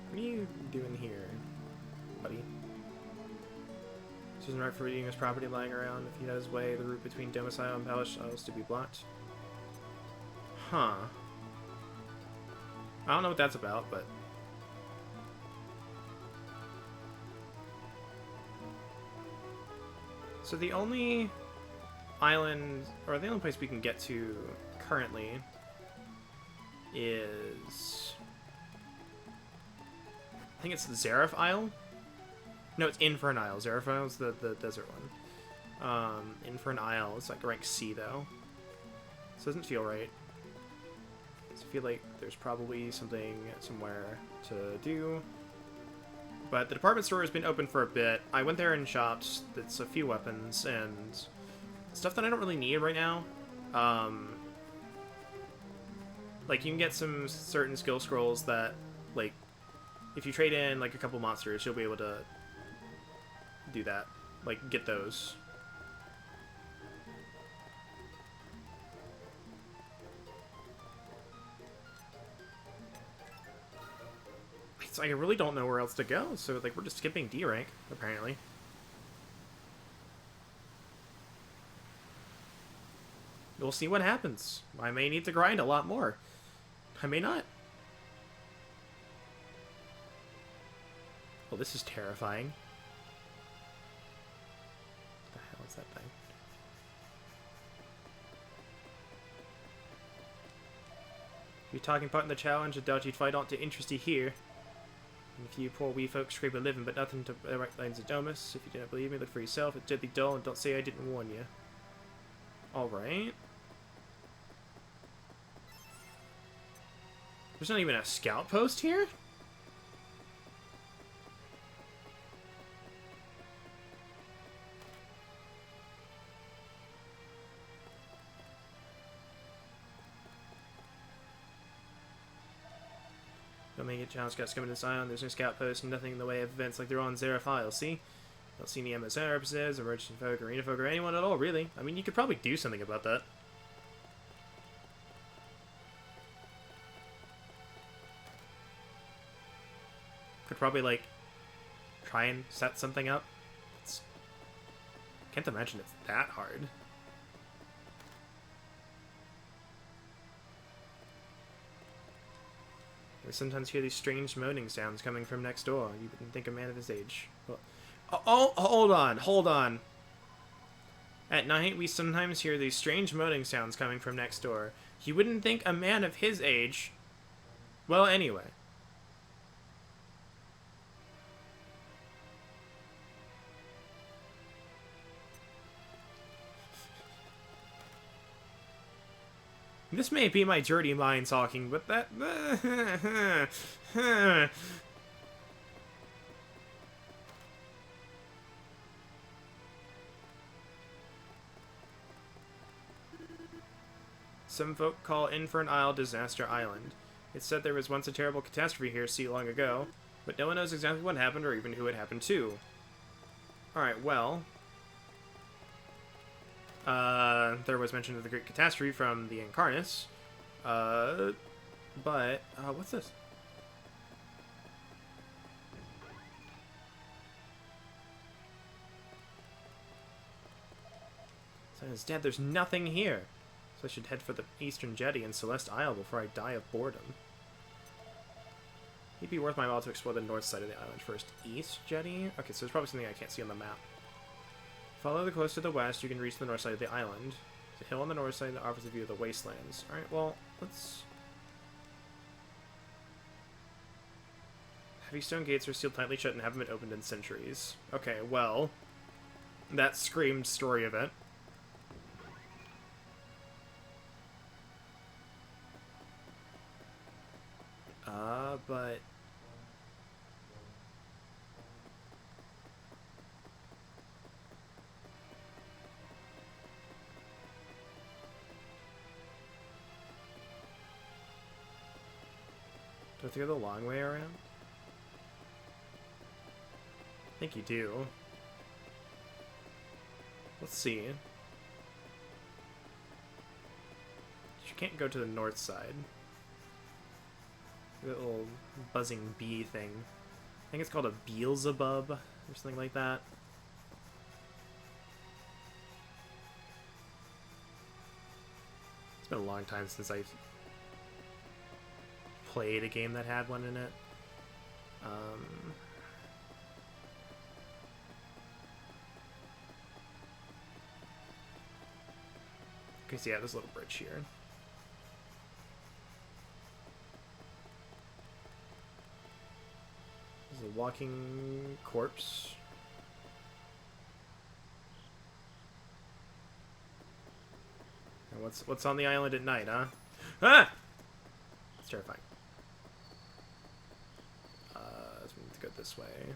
What are you doing here, buddy? This isn't right for eating his property lying around. If he had his way, the route between domicile and palace is to be blocked. Huh. I don't know what that's about, but... So the only island, or the only place we can get to currently is... I think it's Zareth Isle? No, it's Infern Isle. Zareth Isle is the desert one. Infern Isle is like rank C, though. This doesn't feel right. So I feel like there's probably something somewhere to do. But the department store has been open for a bit. I went there and shopped. It's a few weapons and stuff that I don't really need right now. Like, you can get some certain skill scrolls that, like, if you trade in, like, a couple monsters, you'll be able to do that. Like, get those. So I really don't know where else to go, so, like, we're just skipping D rank, apparently. We'll see what happens. I may need to grind a lot more. I may not. Well, this is terrifying. You're taking part in the challenge, I doubt you'd find aught to interest you here. And if you poor wee folks scrape a living but nothing to the right lines of Domus, if you didn't believe me, look for yourself. It's deadly dull, and don't say I didn't warn you. Alright. There's not even a scout post here? Don't make it challenge scouts coming to this island. There's no scout post and nothing in the way of events like they're on Zeraphile, see? Don't see any MSR representatives, or merchant folk, arena folk, or anyone at all, really. I mean, you could probably do something about that. Could probably, like, try and set something up. Can't imagine it's that hard. I sometimes hear these strange moaning sounds coming from next door. You wouldn't think a man of his age. Well, oh, hold on. At night, we sometimes hear these strange moaning sounds coming from next door. You wouldn't think a man of his age... Well, anyway. This may be my dirty mind talking, but that... Some folk call Infern Isle Disaster Island. It's said there was once a terrible catastrophe here so long ago, but no one knows exactly what happened or even who it happened to. Alright, well... there was mention of the Great Catastrophe from the Incarnus. What's this? So instead, there's nothing here. So I should head for the Eastern Jetty in Celeste Isle before I die of boredom. It'd be worth my while to explore the north side of the island first. East Jetty? Okay, so there's probably something I can't see on the map. Follow the coast to the west, you can reach the north side of the island. There's a hill on the north side that offers a view of the wastelands. Alright, well, let's... Heavy stone gates are sealed tightly shut and haven't been opened in centuries. Okay, well... That screamed story event. But... Do I have to go the long way around? I think you do. Let's see. You can't go to the north side. The little buzzing bee thing. I think it's called a Beelzebub or something like that. It's been a long time since I've played a game that had one in it. Okay, so yeah, there's a little bridge here. There's a walking corpse. And what's on the island at night, huh? Ah! It's terrifying. So we need to go this way. I'm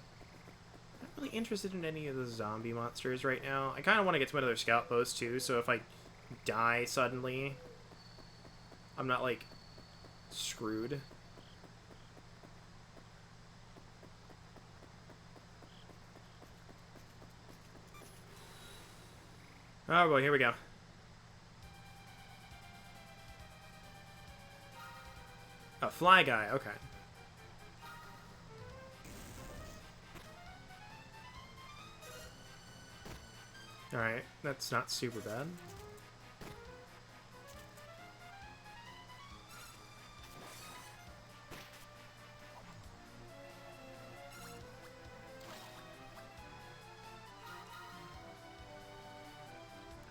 not really interested in any of the zombie monsters right now. I kind of want to get to another scout post too, so if I die suddenly, I'm not like screwed. Oh boy, here we go. A fly guy, okay. Alright, that's not super bad.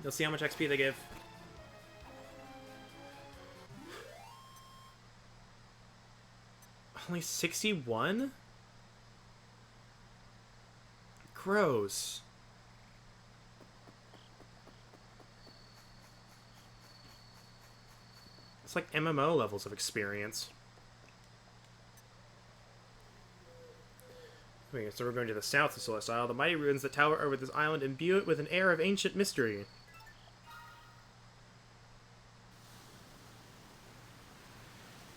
You'll see how much XP they give. Only 61? Gross. It's like MMO levels of experience. Okay, so we're going to the south of Celeste Isle. The mighty ruins that tower over this island imbue it with an air of ancient mystery.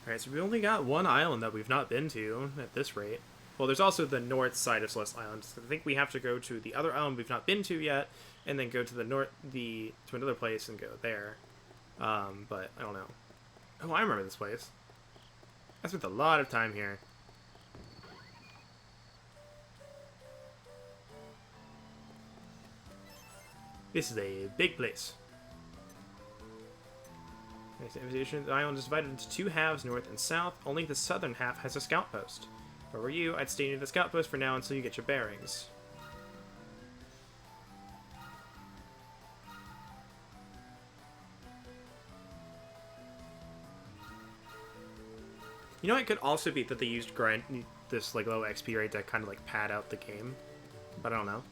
Alright, so we only got one island that we've not been to at this rate. Well, there's also the north side of Celeste Island. So I think we have to go to the other island we've not been to yet, and then go to the north, to another place and go there. But I don't know. Oh, I remember this place. I spent a lot of time here. This is a big place. The island is divided into two halves, north and south. Only the southern half has a scout post. If I were you, I'd stay near the scout post for now until you get your bearings. You know, it could also be that they used this like low XP rate to kind of like pad out the game, but I don't know.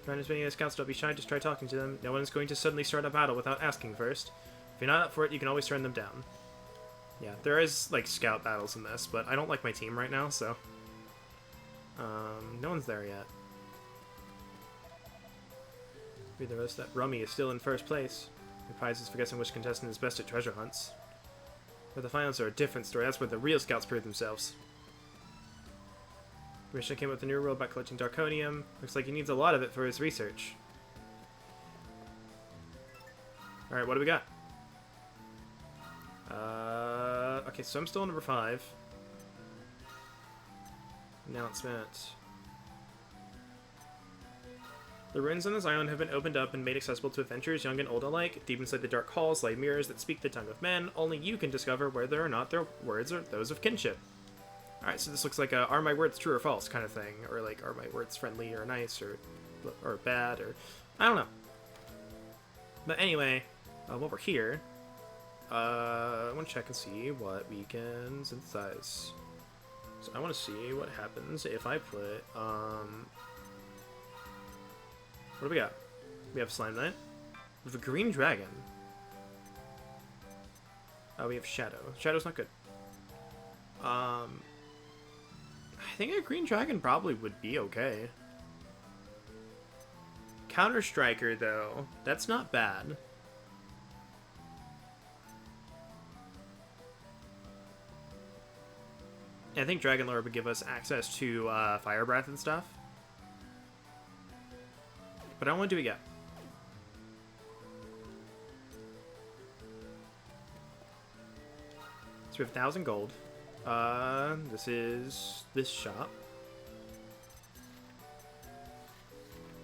Find as many of the scouts, don't be shy, just try talking to them. No one is going to suddenly start a battle without asking first. If you're not up for it, you can always turn them down. Yeah, there is, like, scout battles in this, but I don't like my team right now, so... no one's there yet. Read the rest that Rummy is still in first place. Your prize is for guessing which contestant is best at treasure hunts. But the finals are a different story, that's where the real scouts prove themselves. Commissioner came up with a new rule about collecting Darkonium. Looks like he needs a lot of it for his research. Alright, what do we got? Okay, so I'm still number 5. Announcement. The ruins on this island have been opened up and made accessible to adventurers, young and old alike. Deep inside the dark halls lie mirrors that speak the tongue of men. Only you can discover whether or not their words are those of kinship. Alright, so this looks like a are my words true or false kind of thing. Or like, are my words friendly or nice or bad or... I don't know. But anyway, while we're here, I want to check and see what we can synthesize. So I want to see what happens if I put, what do we got? We have Slime Knight. We have a Green Dragon. Oh, we have Shadow. Shadow's not good. I think a Green Dragon probably would be okay. Counter Striker, though, that's not bad. I think Dragon Lore would give us access to Fire Breath and stuff. But how much do we get? So we have 1,000 gold. This is this shop.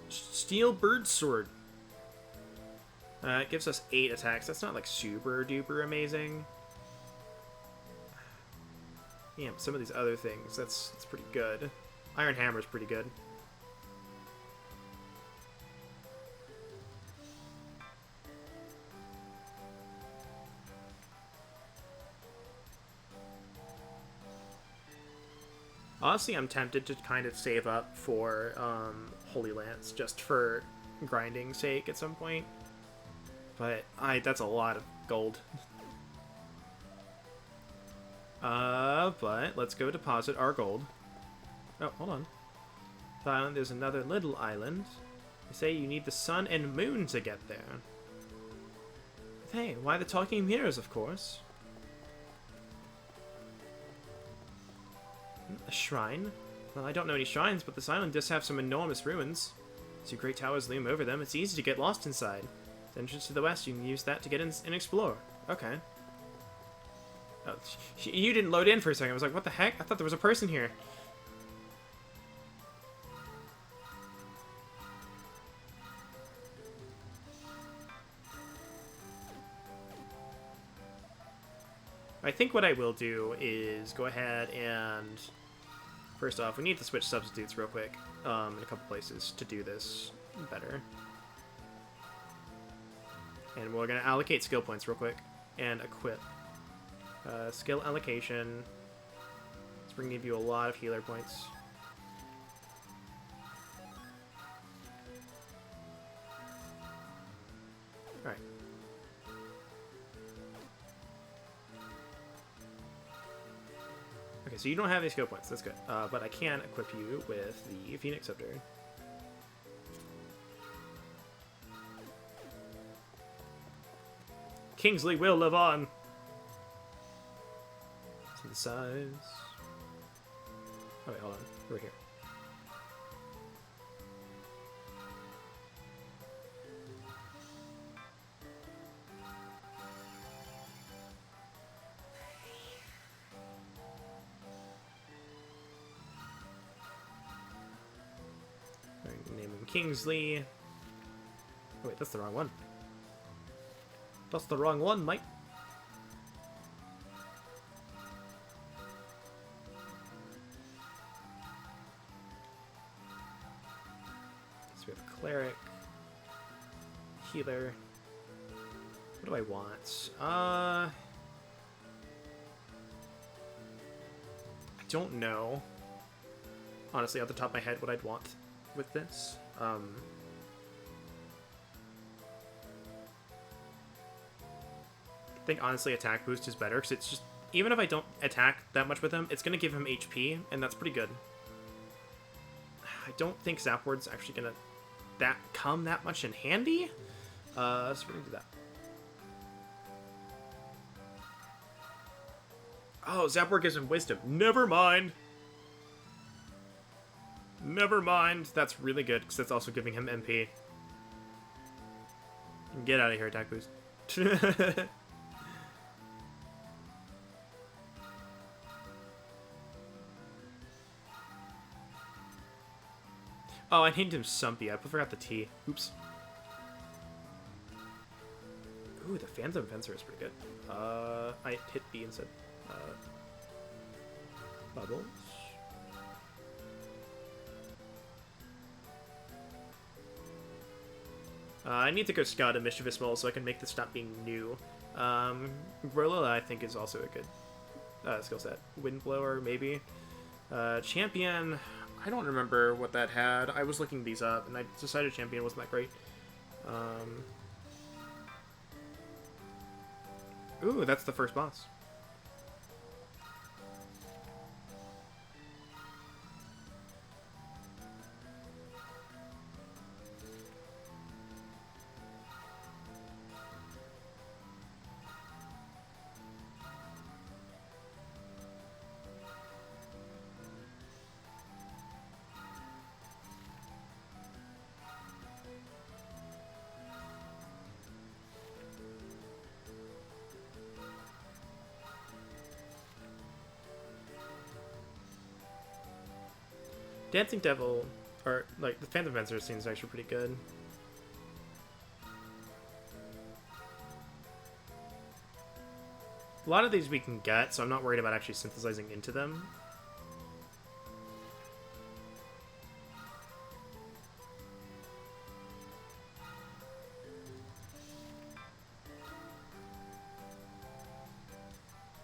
Steel Bird Sword. It gives us 8 attacks. That's not like super duper amazing. Yeah, some of these other things, that's pretty good. Iron Hammer's pretty good. Honestly, I'm tempted to kind of save up for Holy Lance just for grinding's sake at some point. But that's a lot of gold. But let's go deposit our gold. Oh, hold on. The island, there's another little island. They say you need the sun and moon to get there. Hey, why the talking mirrors, of course. A shrine? Well, I don't know any shrines, but this island does have some enormous ruins. Two great towers loom over them. It's easy to get lost inside. The entrance to the west, you can use that to get in and explore. Okay. Oh, you didn't load in for a second. I was like, what the heck? I thought there was a person here. I think what I will do is go ahead and... First off, we need to switch substitutes real quick in a couple places to do this better. And we're going to allocate skill points real quick. And equip. Skill allocation. It's going to give you a lot of healer points. Alright. Okay, so you don't have any skill points. That's good. But I can equip you with the Phoenix Scepter. Kingsley will live on. Synthesize. Oh wait, hold on. We're here. Name him Kingsley. Oh wait, that's the wrong one. That's the wrong one, mate. So we have Cleric, Healer. What do I want? I don't know. Honestly, off the top of my head, what I'd want with this. I think honestly attack boost is better because it's just, even if I don't attack that much with him, it's going to give him HP, and that's pretty good. I don't think Zap Word's actually going to come that much in handy, so we're going to do that. Oh, Zap Word gives him Wisdom. Never mind. Never mind. That's really good because that's also giving him MP. Get out of here, attack boost. Oh, I named him Sumpy. I forgot the T. Oops. Ooh, the Phantom Fencer is pretty good. I hit B instead. Bubbles. I need to go scout a Mischievous Mole so I can make this stop being new. Growlithe, I think, is also a good skill set. Windblower, maybe. Champion, I don't remember what that had. I was looking these up, and I decided Champion wasn't that great. Ooh, that's the first boss. Dancing Devil, or like the Phantom Fencer seems actually pretty good. A lot of these we can get, so I'm not worried about actually synthesizing into them.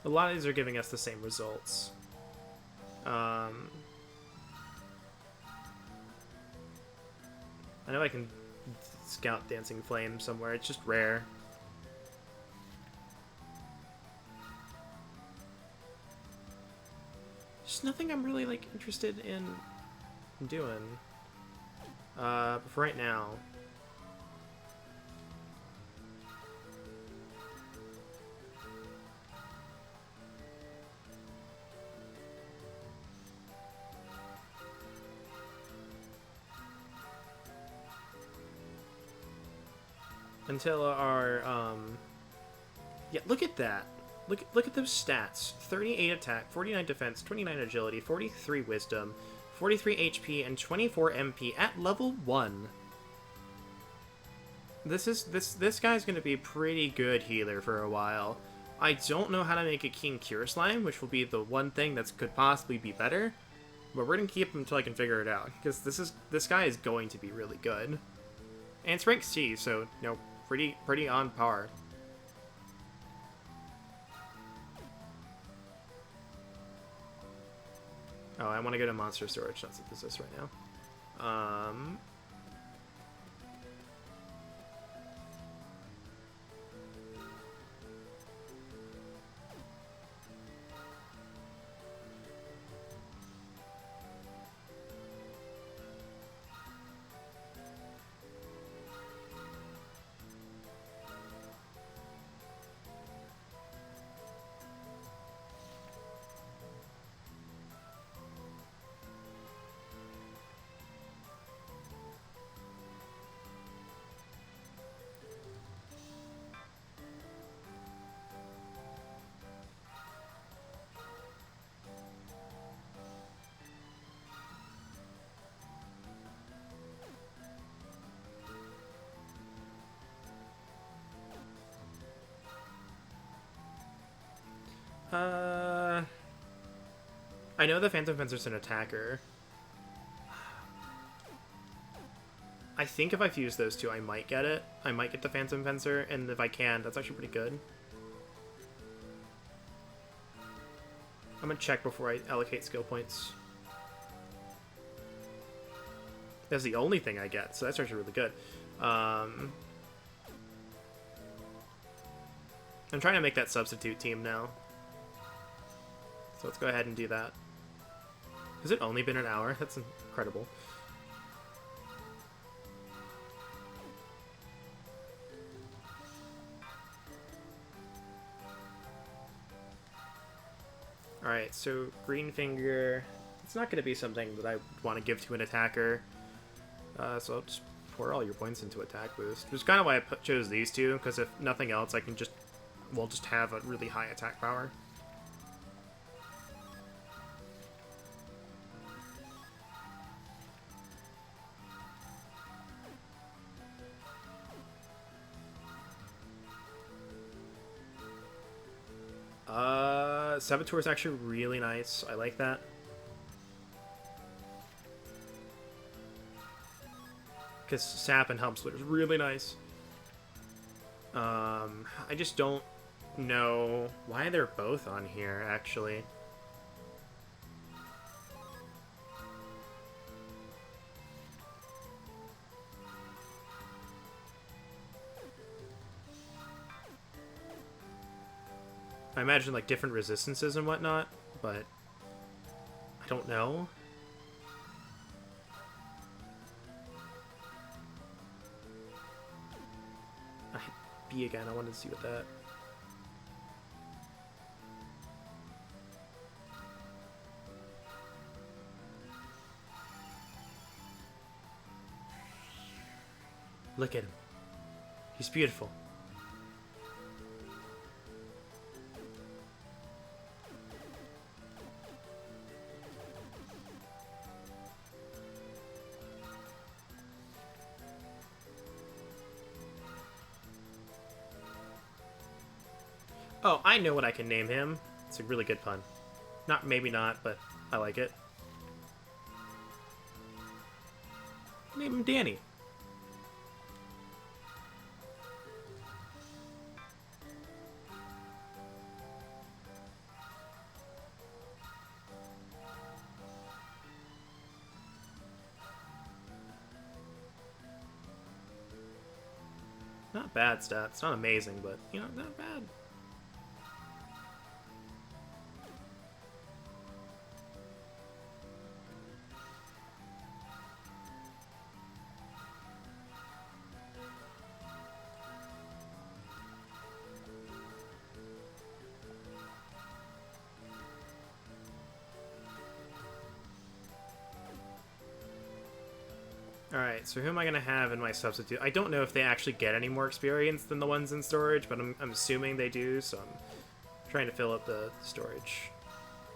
A lot of these are giving us the same results. I know I can scout Dancing Flame somewhere, it's just rare. Just nothing I'm really, like, interested in doing. But for right now... Until our, yeah, look at that. Look at those stats. 38 attack, 49 defense, 29 agility, 43 wisdom, 43 HP, and 24 MP at level 1. This guy's gonna be a pretty good healer for a while. I don't know how to make a King Cure Slime, which will be the one thing that could possibly be better. But we're gonna keep him until I can figure it out. Because this guy is going to be really good. And it's rank C, so, you know, pretty on par. Oh, I want to go to monster storage, not synthesis right now. I know the Phantom Fencer's an attacker. I think if I fuse those two, I might get it. I might get the Phantom Fencer, and if I can, that's actually pretty good. I'm gonna check before I allocate skill points. That's the only thing I get, so that's actually really good. I'm trying to make that substitute team now. So let's go ahead and do that. Has it only been an hour? That's incredible. Alright, so Green Finger. It's not going to be something that I want to give to an attacker. So I'll just pour all your points into attack boost. Which is kind of why I chose these two, because if nothing else, I can just... we'll just have a really high attack power. Saboteur is actually really nice. I like that. Because Sap and Helm Splitter is really nice. I just don't know why they're both on here, actually. I imagine like different resistances and whatnot, but I don't know. I hit B again. I wanted to see what that. Look at him. He's beautiful. Oh, I know what I can name him. It's a really good pun. Maybe not, but I like it. Name him Danny. Not bad stats. Not amazing, but, you know, not bad. Alright, so who am I going to have in my substitute? I don't know if they actually get any more experience than the ones in storage, but I'm assuming they do, so I'm trying to fill up the storage.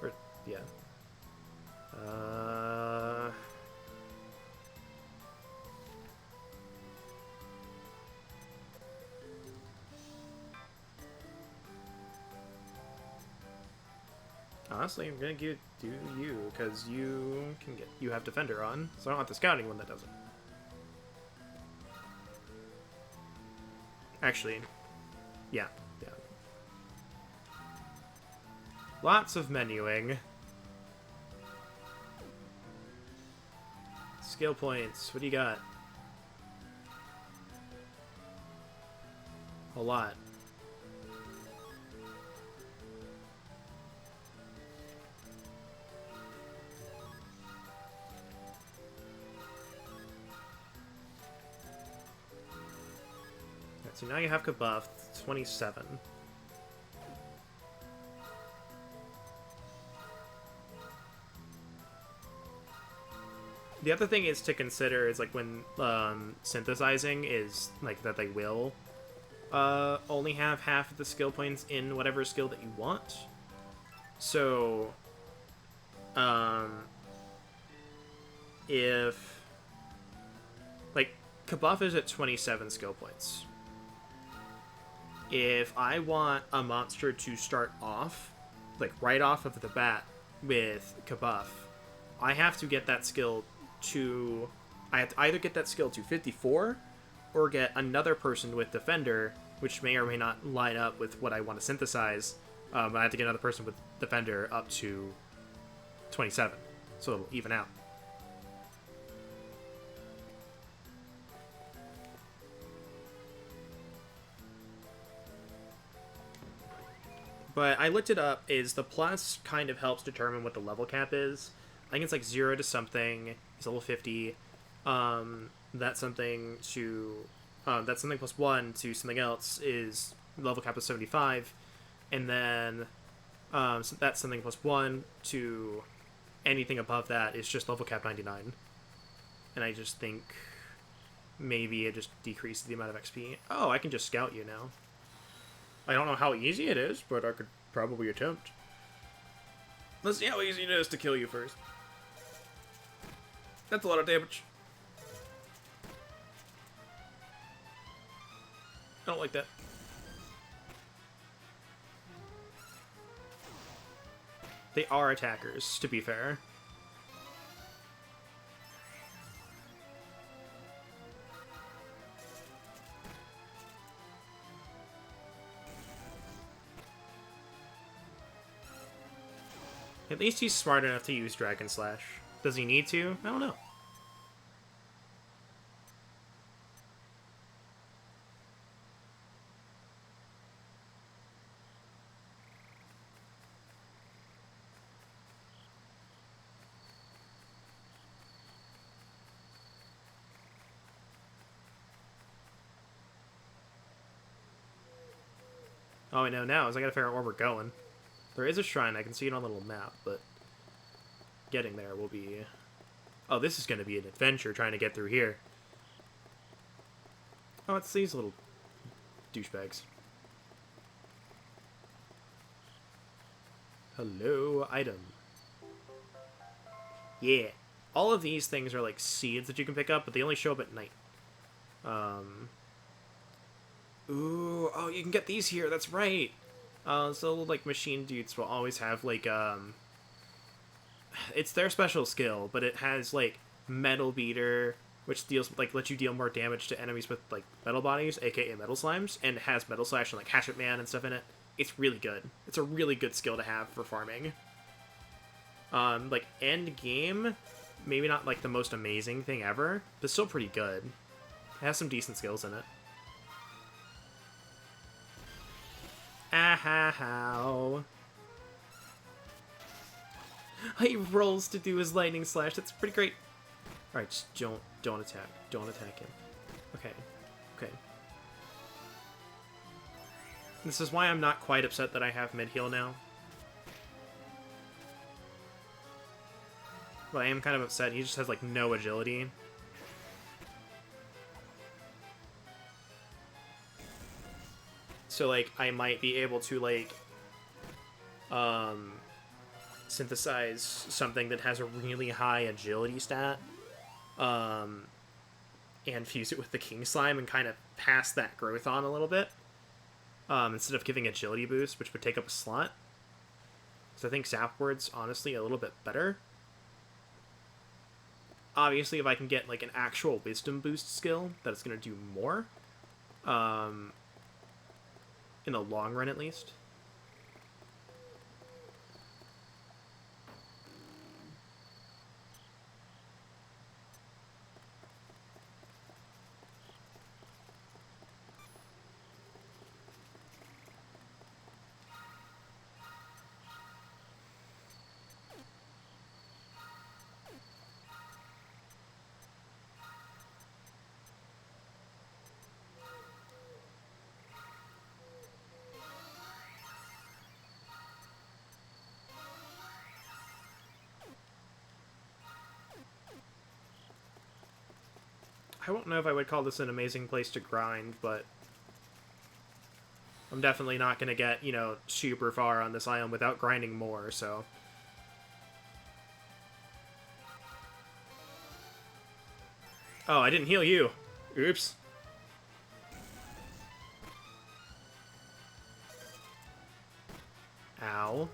Or, yeah. Honestly, I'm gonna do you, because you have Defender on, so I don't have the Scouting one that doesn't. Actually, yeah, yeah. Lots of menuing. Skill points. What do you got? A lot. Right, so now you have Kabuff, 27. The other thing is to consider is like when synthesizing is like that they will only have half of the skill points in whatever skill that you want. So if like Kabuff is at 27 skill points. If I want a monster to start off like right off of the bat with Kabuff, I have to get that skill to... I have to either get that skill to 54 or get another person with Defender, which may or may not line up with what I want to synthesize. I have to get another person with Defender up to 27, so it'll even out. But I looked it up, is the plus kind of helps determine what the level cap is. I think it's like 0 to something, it's level 50. That's something to... that's something plus 1 to something else is level cap of 75. And then so that's something plus 1 to anything above that is just level cap 99. And I just think maybe it just decreases the amount of XP. Oh, I can just scout you now. I don't know how easy it is, but I could probably attempt. Let's see how easy it is to kill you first. That's a lot of damage. I don't like that. They are attackers, to be fair. At least he's smart enough to use Dragon Slash. Does he need to? I don't know. All I know now is I gotta figure out where we're going. There is a shrine, I can see it on a little map, but getting there will be... Oh, this is gonna be an adventure trying to get through here. Oh, it's these little douchebags. Hello, item. Yeah. All of these things are like seeds that you can pick up, but they only show up at night. Ooh, oh, you can get these here, that's right! So, like, machine dudes will always have, like, it's their special skill, but it has, like, Metal Beater, which deals, like, lets you deal more damage to enemies with, like, metal bodies, aka Metal Slimes, and it has Metal Slash and, like, Hatchet Man and stuff in it. It's really good. It's a really good skill to have for farming. Like, end game, maybe not, like, the most amazing thing ever, but still pretty good. It has some decent skills in it. How? He rolls to do his lightning slash. That's pretty great. All right, just don't attack. Don't attack him. Okay. Okay. This is why I'm not quite upset that I have mid heal now. But I am kind of upset. He just has like no agility. So, like, I might be able to, like, synthesize something that has a really high agility stat, and fuse it with the King Slime and kind of pass that growth on a little bit, instead of giving agility boost, which would take up a slot. So I think Zap Word's honestly a little bit better. Obviously, if I can get, like, an actual Wisdom boost skill, that's going to do more. in the long run at least. I don't know if I would call this an amazing place to grind, but I'm definitely not going to get, you know, super far on this island without grinding more, so... Oh, I didn't heal you. Oops. Ow.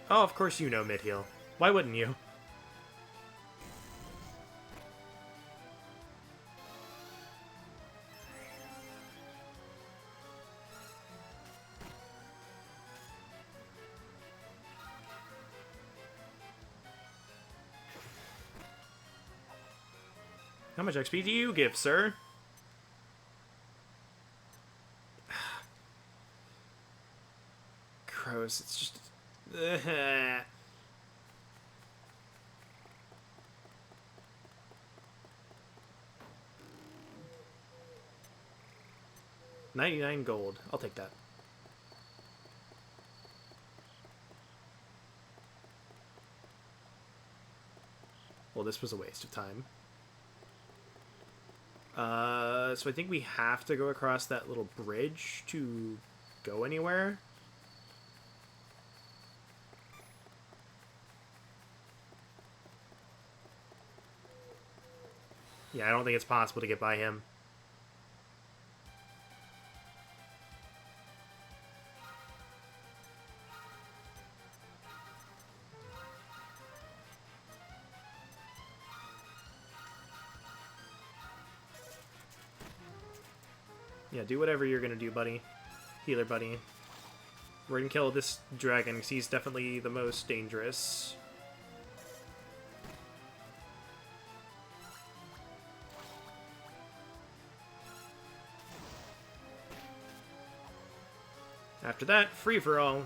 Oh, of course you know mid-heal. Why wouldn't you? How much XP do you give, sir? Gross, it's just... 99 gold. I'll take that. Well, this was a waste of time. So I think we have to go across that little bridge to go anywhere. Yeah, I don't think it's possible to get by him. Yeah, do whatever you're gonna do, buddy. Healer buddy. We're gonna kill this dragon, because he's definitely the most dangerous. After that, free-for-all.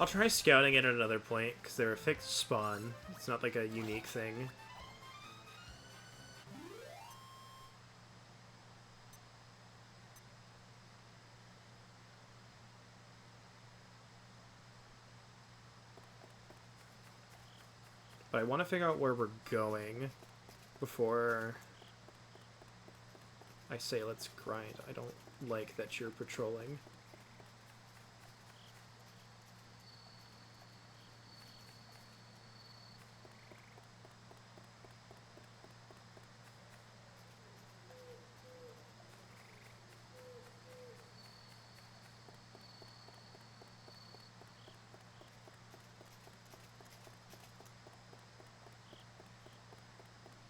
I'll try scouting it at another point, because they're a fixed spawn. It's not like a unique thing. But I want to figure out where we're going before I say let's grind. I don't like that you're patrolling.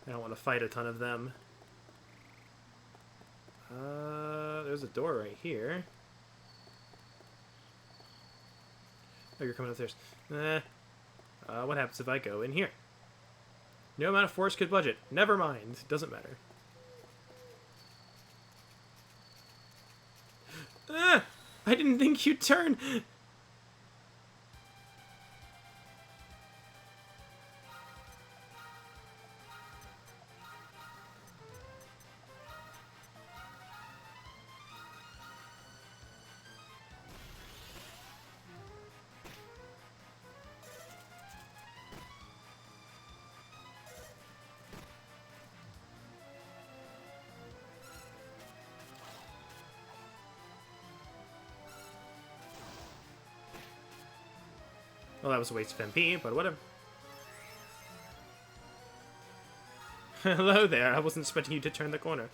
I don't want to fight a ton of them. There's a door right here. Oh, you're coming upstairs. What happens if I go in here? No amount of force could budge it. Never mind. Doesn't matter. I didn't think you'd turn. Well, that was a waste of MP, but whatever. Hello there, I wasn't expecting you to turn the corner.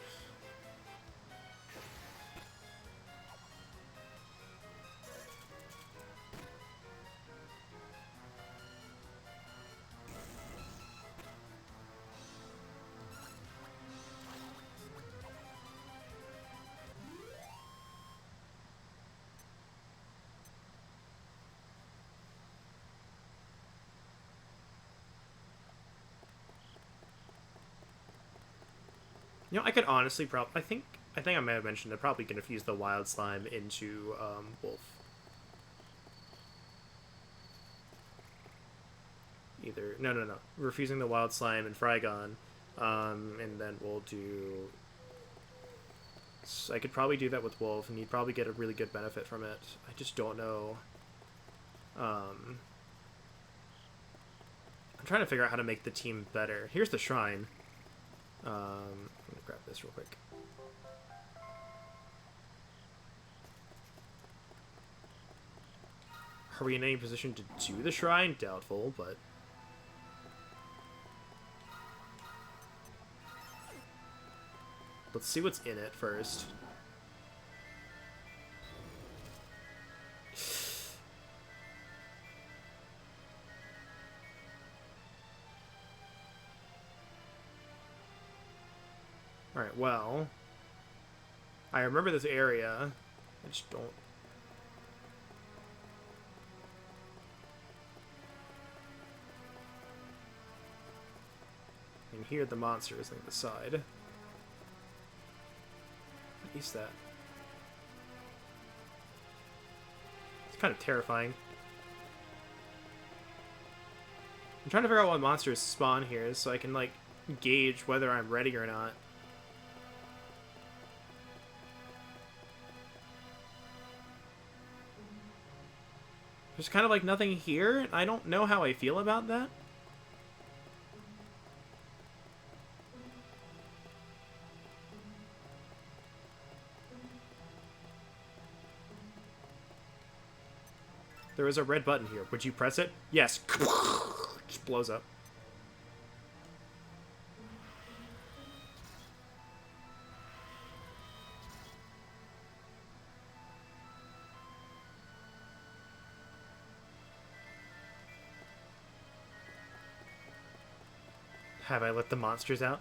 You know, I could honestly I think I may have mentioned I'm probably gonna fuse the wild slime into wolf. Either no. We're fusing the wild slime and Frygon, and then we'll do. So I could probably do that with wolf, and you'd probably get a really good benefit from it. I just don't know. I'm trying to figure out how to make the team better. Here's the shrine. I'm gonna grab this real quick. Are we in any position to do the shrine? Doubtful, but... Let's see what's in it first. Alright, well... I remember this area. I just don't... And here the monster is on the side. What is that? It's kind of terrifying. I'm trying to figure out what monsters spawn here so I can, like, gauge whether I'm ready or not. There's kind of, like, nothing here. I don't know how I feel about that. There is a red button here. Would you press it? Yes. Just blows up. Have I let the monsters out?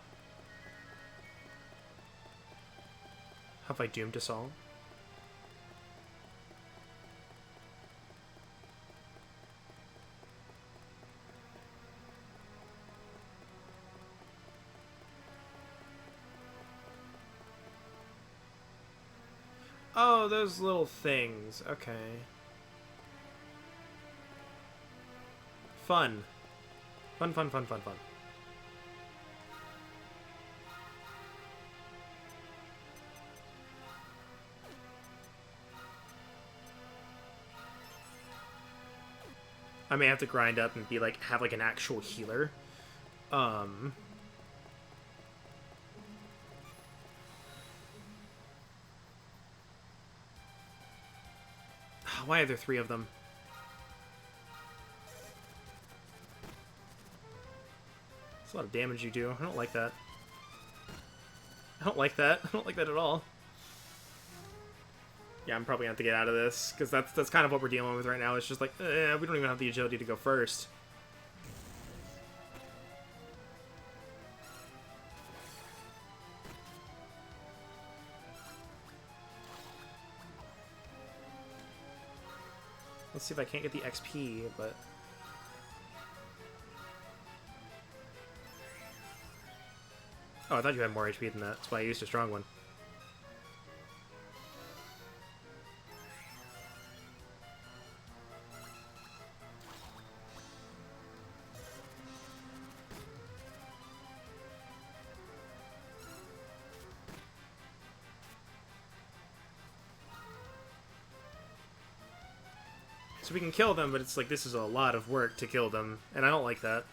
Have I doomed us all? Oh, those little things. Okay. Fun. Fun. I may have to grind up and be like, have like an actual healer. Why are there 3 of them? That's a lot of damage you do. I don't like that. I don't like that. I don't like that at all. Yeah, I'm probably gonna have to get out of this, because that's kind of what we're dealing with right now. It's just like, we don't even have the agility to go first. Let's see if I can't get the XP, but... Oh, I thought you had more HP than that. That's why I used a strong one. So we can kill them, but it's like this is a lot of work to kill them, and I don't like that.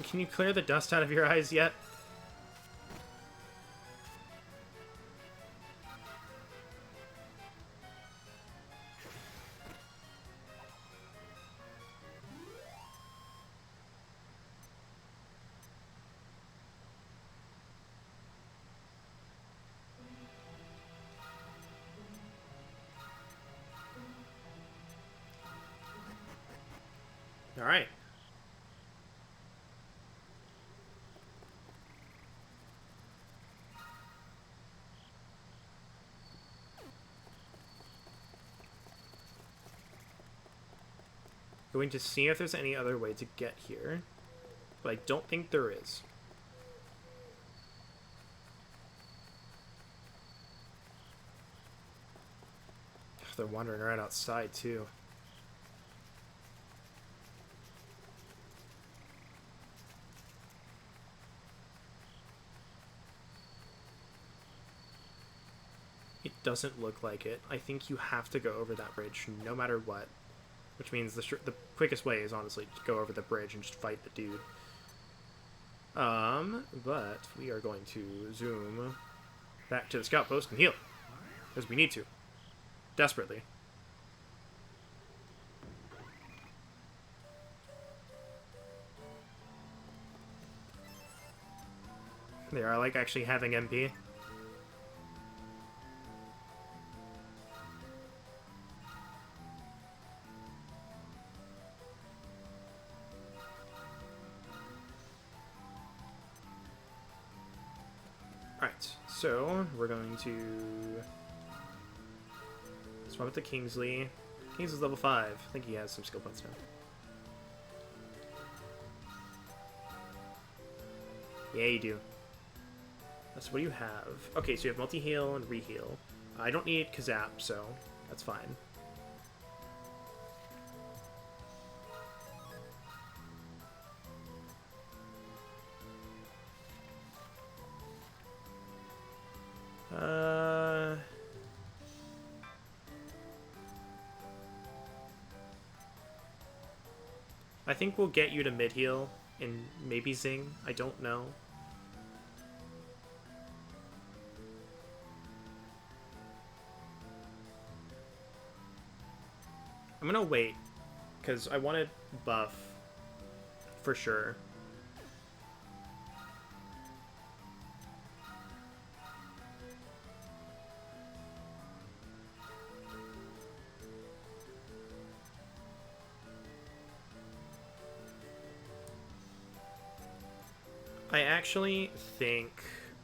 Can you clear the dust out of your eyes yet? All right. Going to see if there's any other way to get here, but I don't think there is. They're wandering right outside too. It doesn't look like it. I think you have to go over that bridge no matter what. Which means the quickest way is honestly to go over the bridge and just fight the dude. But we are going to zoom back to the scout post and heal. Because we need to. Desperately. They are like actually having MP. Alright, so we're going to swap it to Kingsley. Kingsley's level 5. I think he has some skill points now. Yeah, you do. So what do you have? Okay, so you have multi-heal and re-heal. I don't need Kazap, so that's fine. I think we'll get you to mid-heal and maybe Zing. I don't know. I'm gonna wait, because I want to buff for sure. I actually think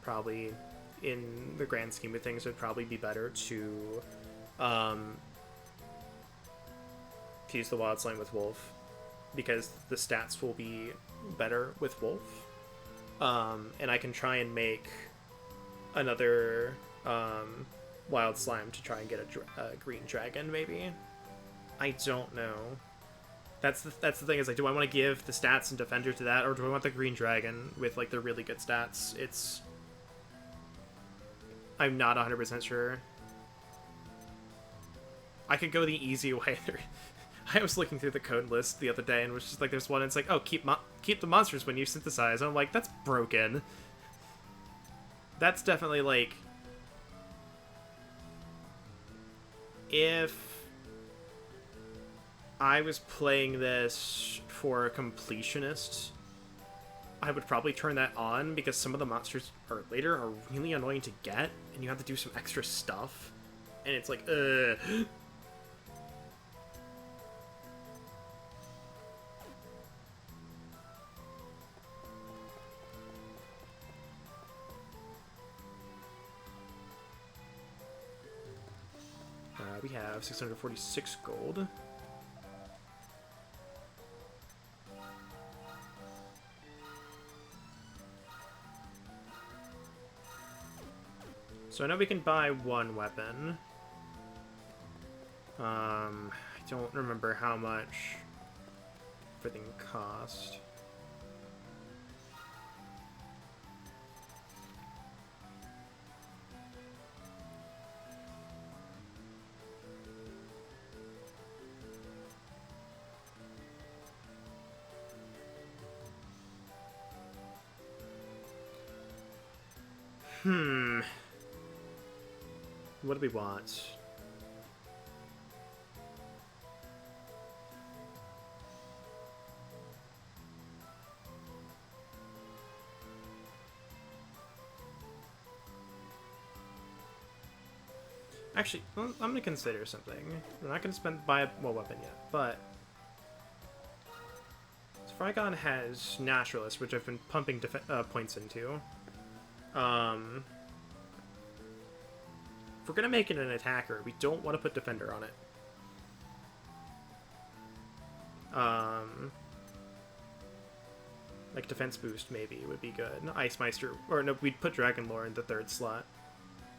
probably in the grand scheme of things, it'd probably be better to use the Wild Slime with Wolf, because the stats will be better with Wolf. And I can try and make another Wild Slime to try and get a green dragon, maybe? I don't know. That's the thing, is like, do I want to give the stats and Defender to that, or do I want the green dragon with like the really good stats? I'm not 100% sure. I could go the easy way. I was looking through the code list the other day and was just like, there's one, and it's like, oh, keep the monsters when you synthesize. And I'm like, that's broken. That's definitely like, if I was playing this for a completionist, I would probably turn that on, because some of the monsters later are really annoying to get, and you have to do some extra stuff, and it's like, we have 646 gold. So I know we can buy one weapon. I don't remember how much everything cost. Hmm. What do we want? Actually, I'm gonna consider something. I'm not gonna buy a weapon yet, but Frygon has Naturalist, which I've been pumping points into. If we're gonna make it an attacker, we don't want to put Defender on it. Like defense boost maybe would be good. Ice Meister, or no, we'd put Dragon Lore in the 3rd slot.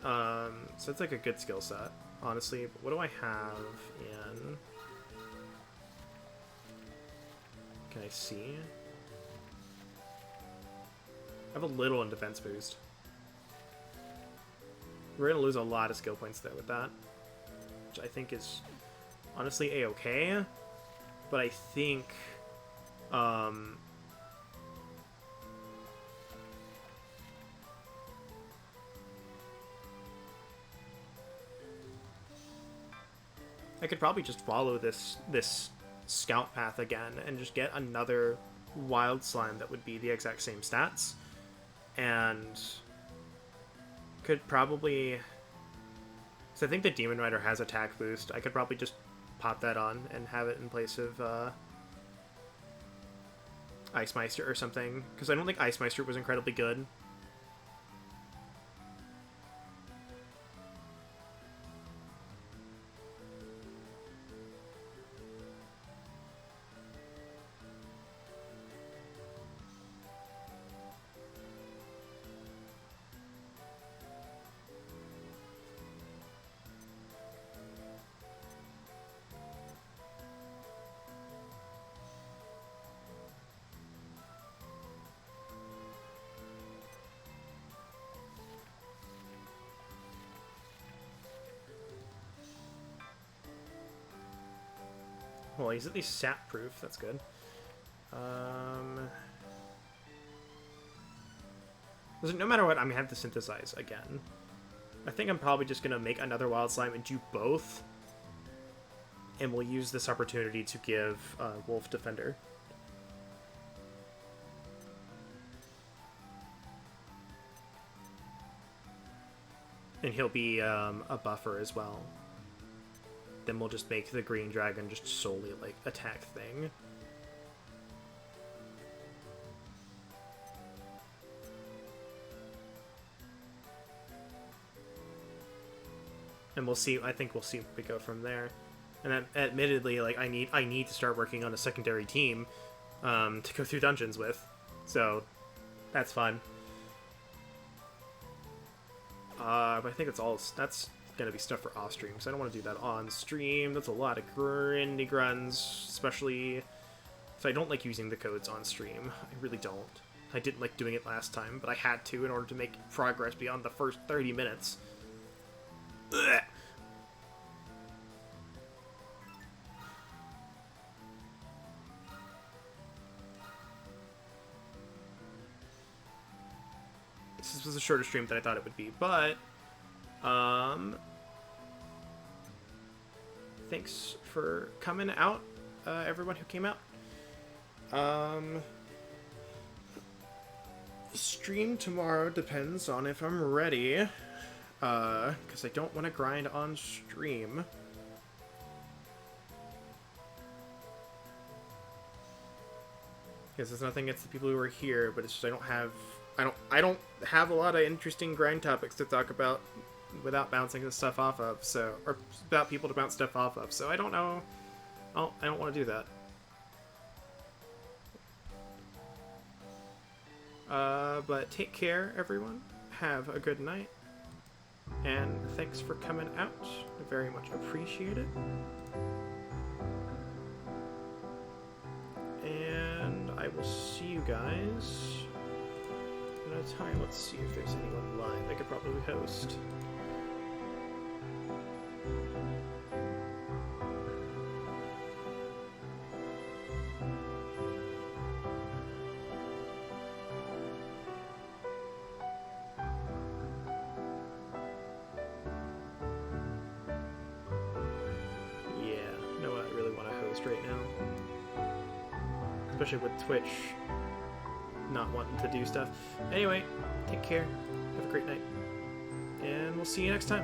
So it's like a good skill set, honestly. But what do I have in? Can I see? I have a little in defense boost. We're gonna lose a lot of skill points though with that, which I think is honestly a-okay. But I think I could probably just follow this scout path again and just get another wild slime that would be the exact same stats, and could probably, so I think the Demon Rider has attack boost. I could probably just pop that on and have it in place of Ice Meister or something, because I don't think Ice Meister was incredibly good. Well, he's at least sap proof. That's good. No matter what, I'm gonna have to synthesize again. I think I'm probably just gonna make another wild slime and do both, and we'll use this opportunity to give Wolf Defender. And he'll be a buffer as well. Then we'll just make the green dragon just solely like attack thing. And we'll see. I think we'll see where we go from there. And admittedly, like I need to start working on a secondary team to go through dungeons with, so that's fun. But I think that's gonna be stuff for off stream, because I don't want to do that on stream. That's a lot of grindy gruns, especially so I don't like using the codes on stream. I really don't. I didn't like doing it last time, but I had to in order to make progress beyond the first 30 minutes. Ugh. This was a shorter stream than I thought it would be, but thanks for coming out, everyone who came out. Stream tomorrow depends on if I'm ready, because I don't want to grind on stream. Because there's nothing against the people who are here, but it's just I don't have a lot of interesting grind topics to talk about without bouncing the stuff off of, so, or without people to bounce stuff off of, so I don't know. I don't want to do that. But take care, everyone. Have a good night. And thanks for coming out. I very much appreciate it. And I will see you guys another time. Let's see if there's anyone live I could probably host. especially with Twitch not wanting to do stuff. Anyway, take care. Have a great night. And we'll see you next time.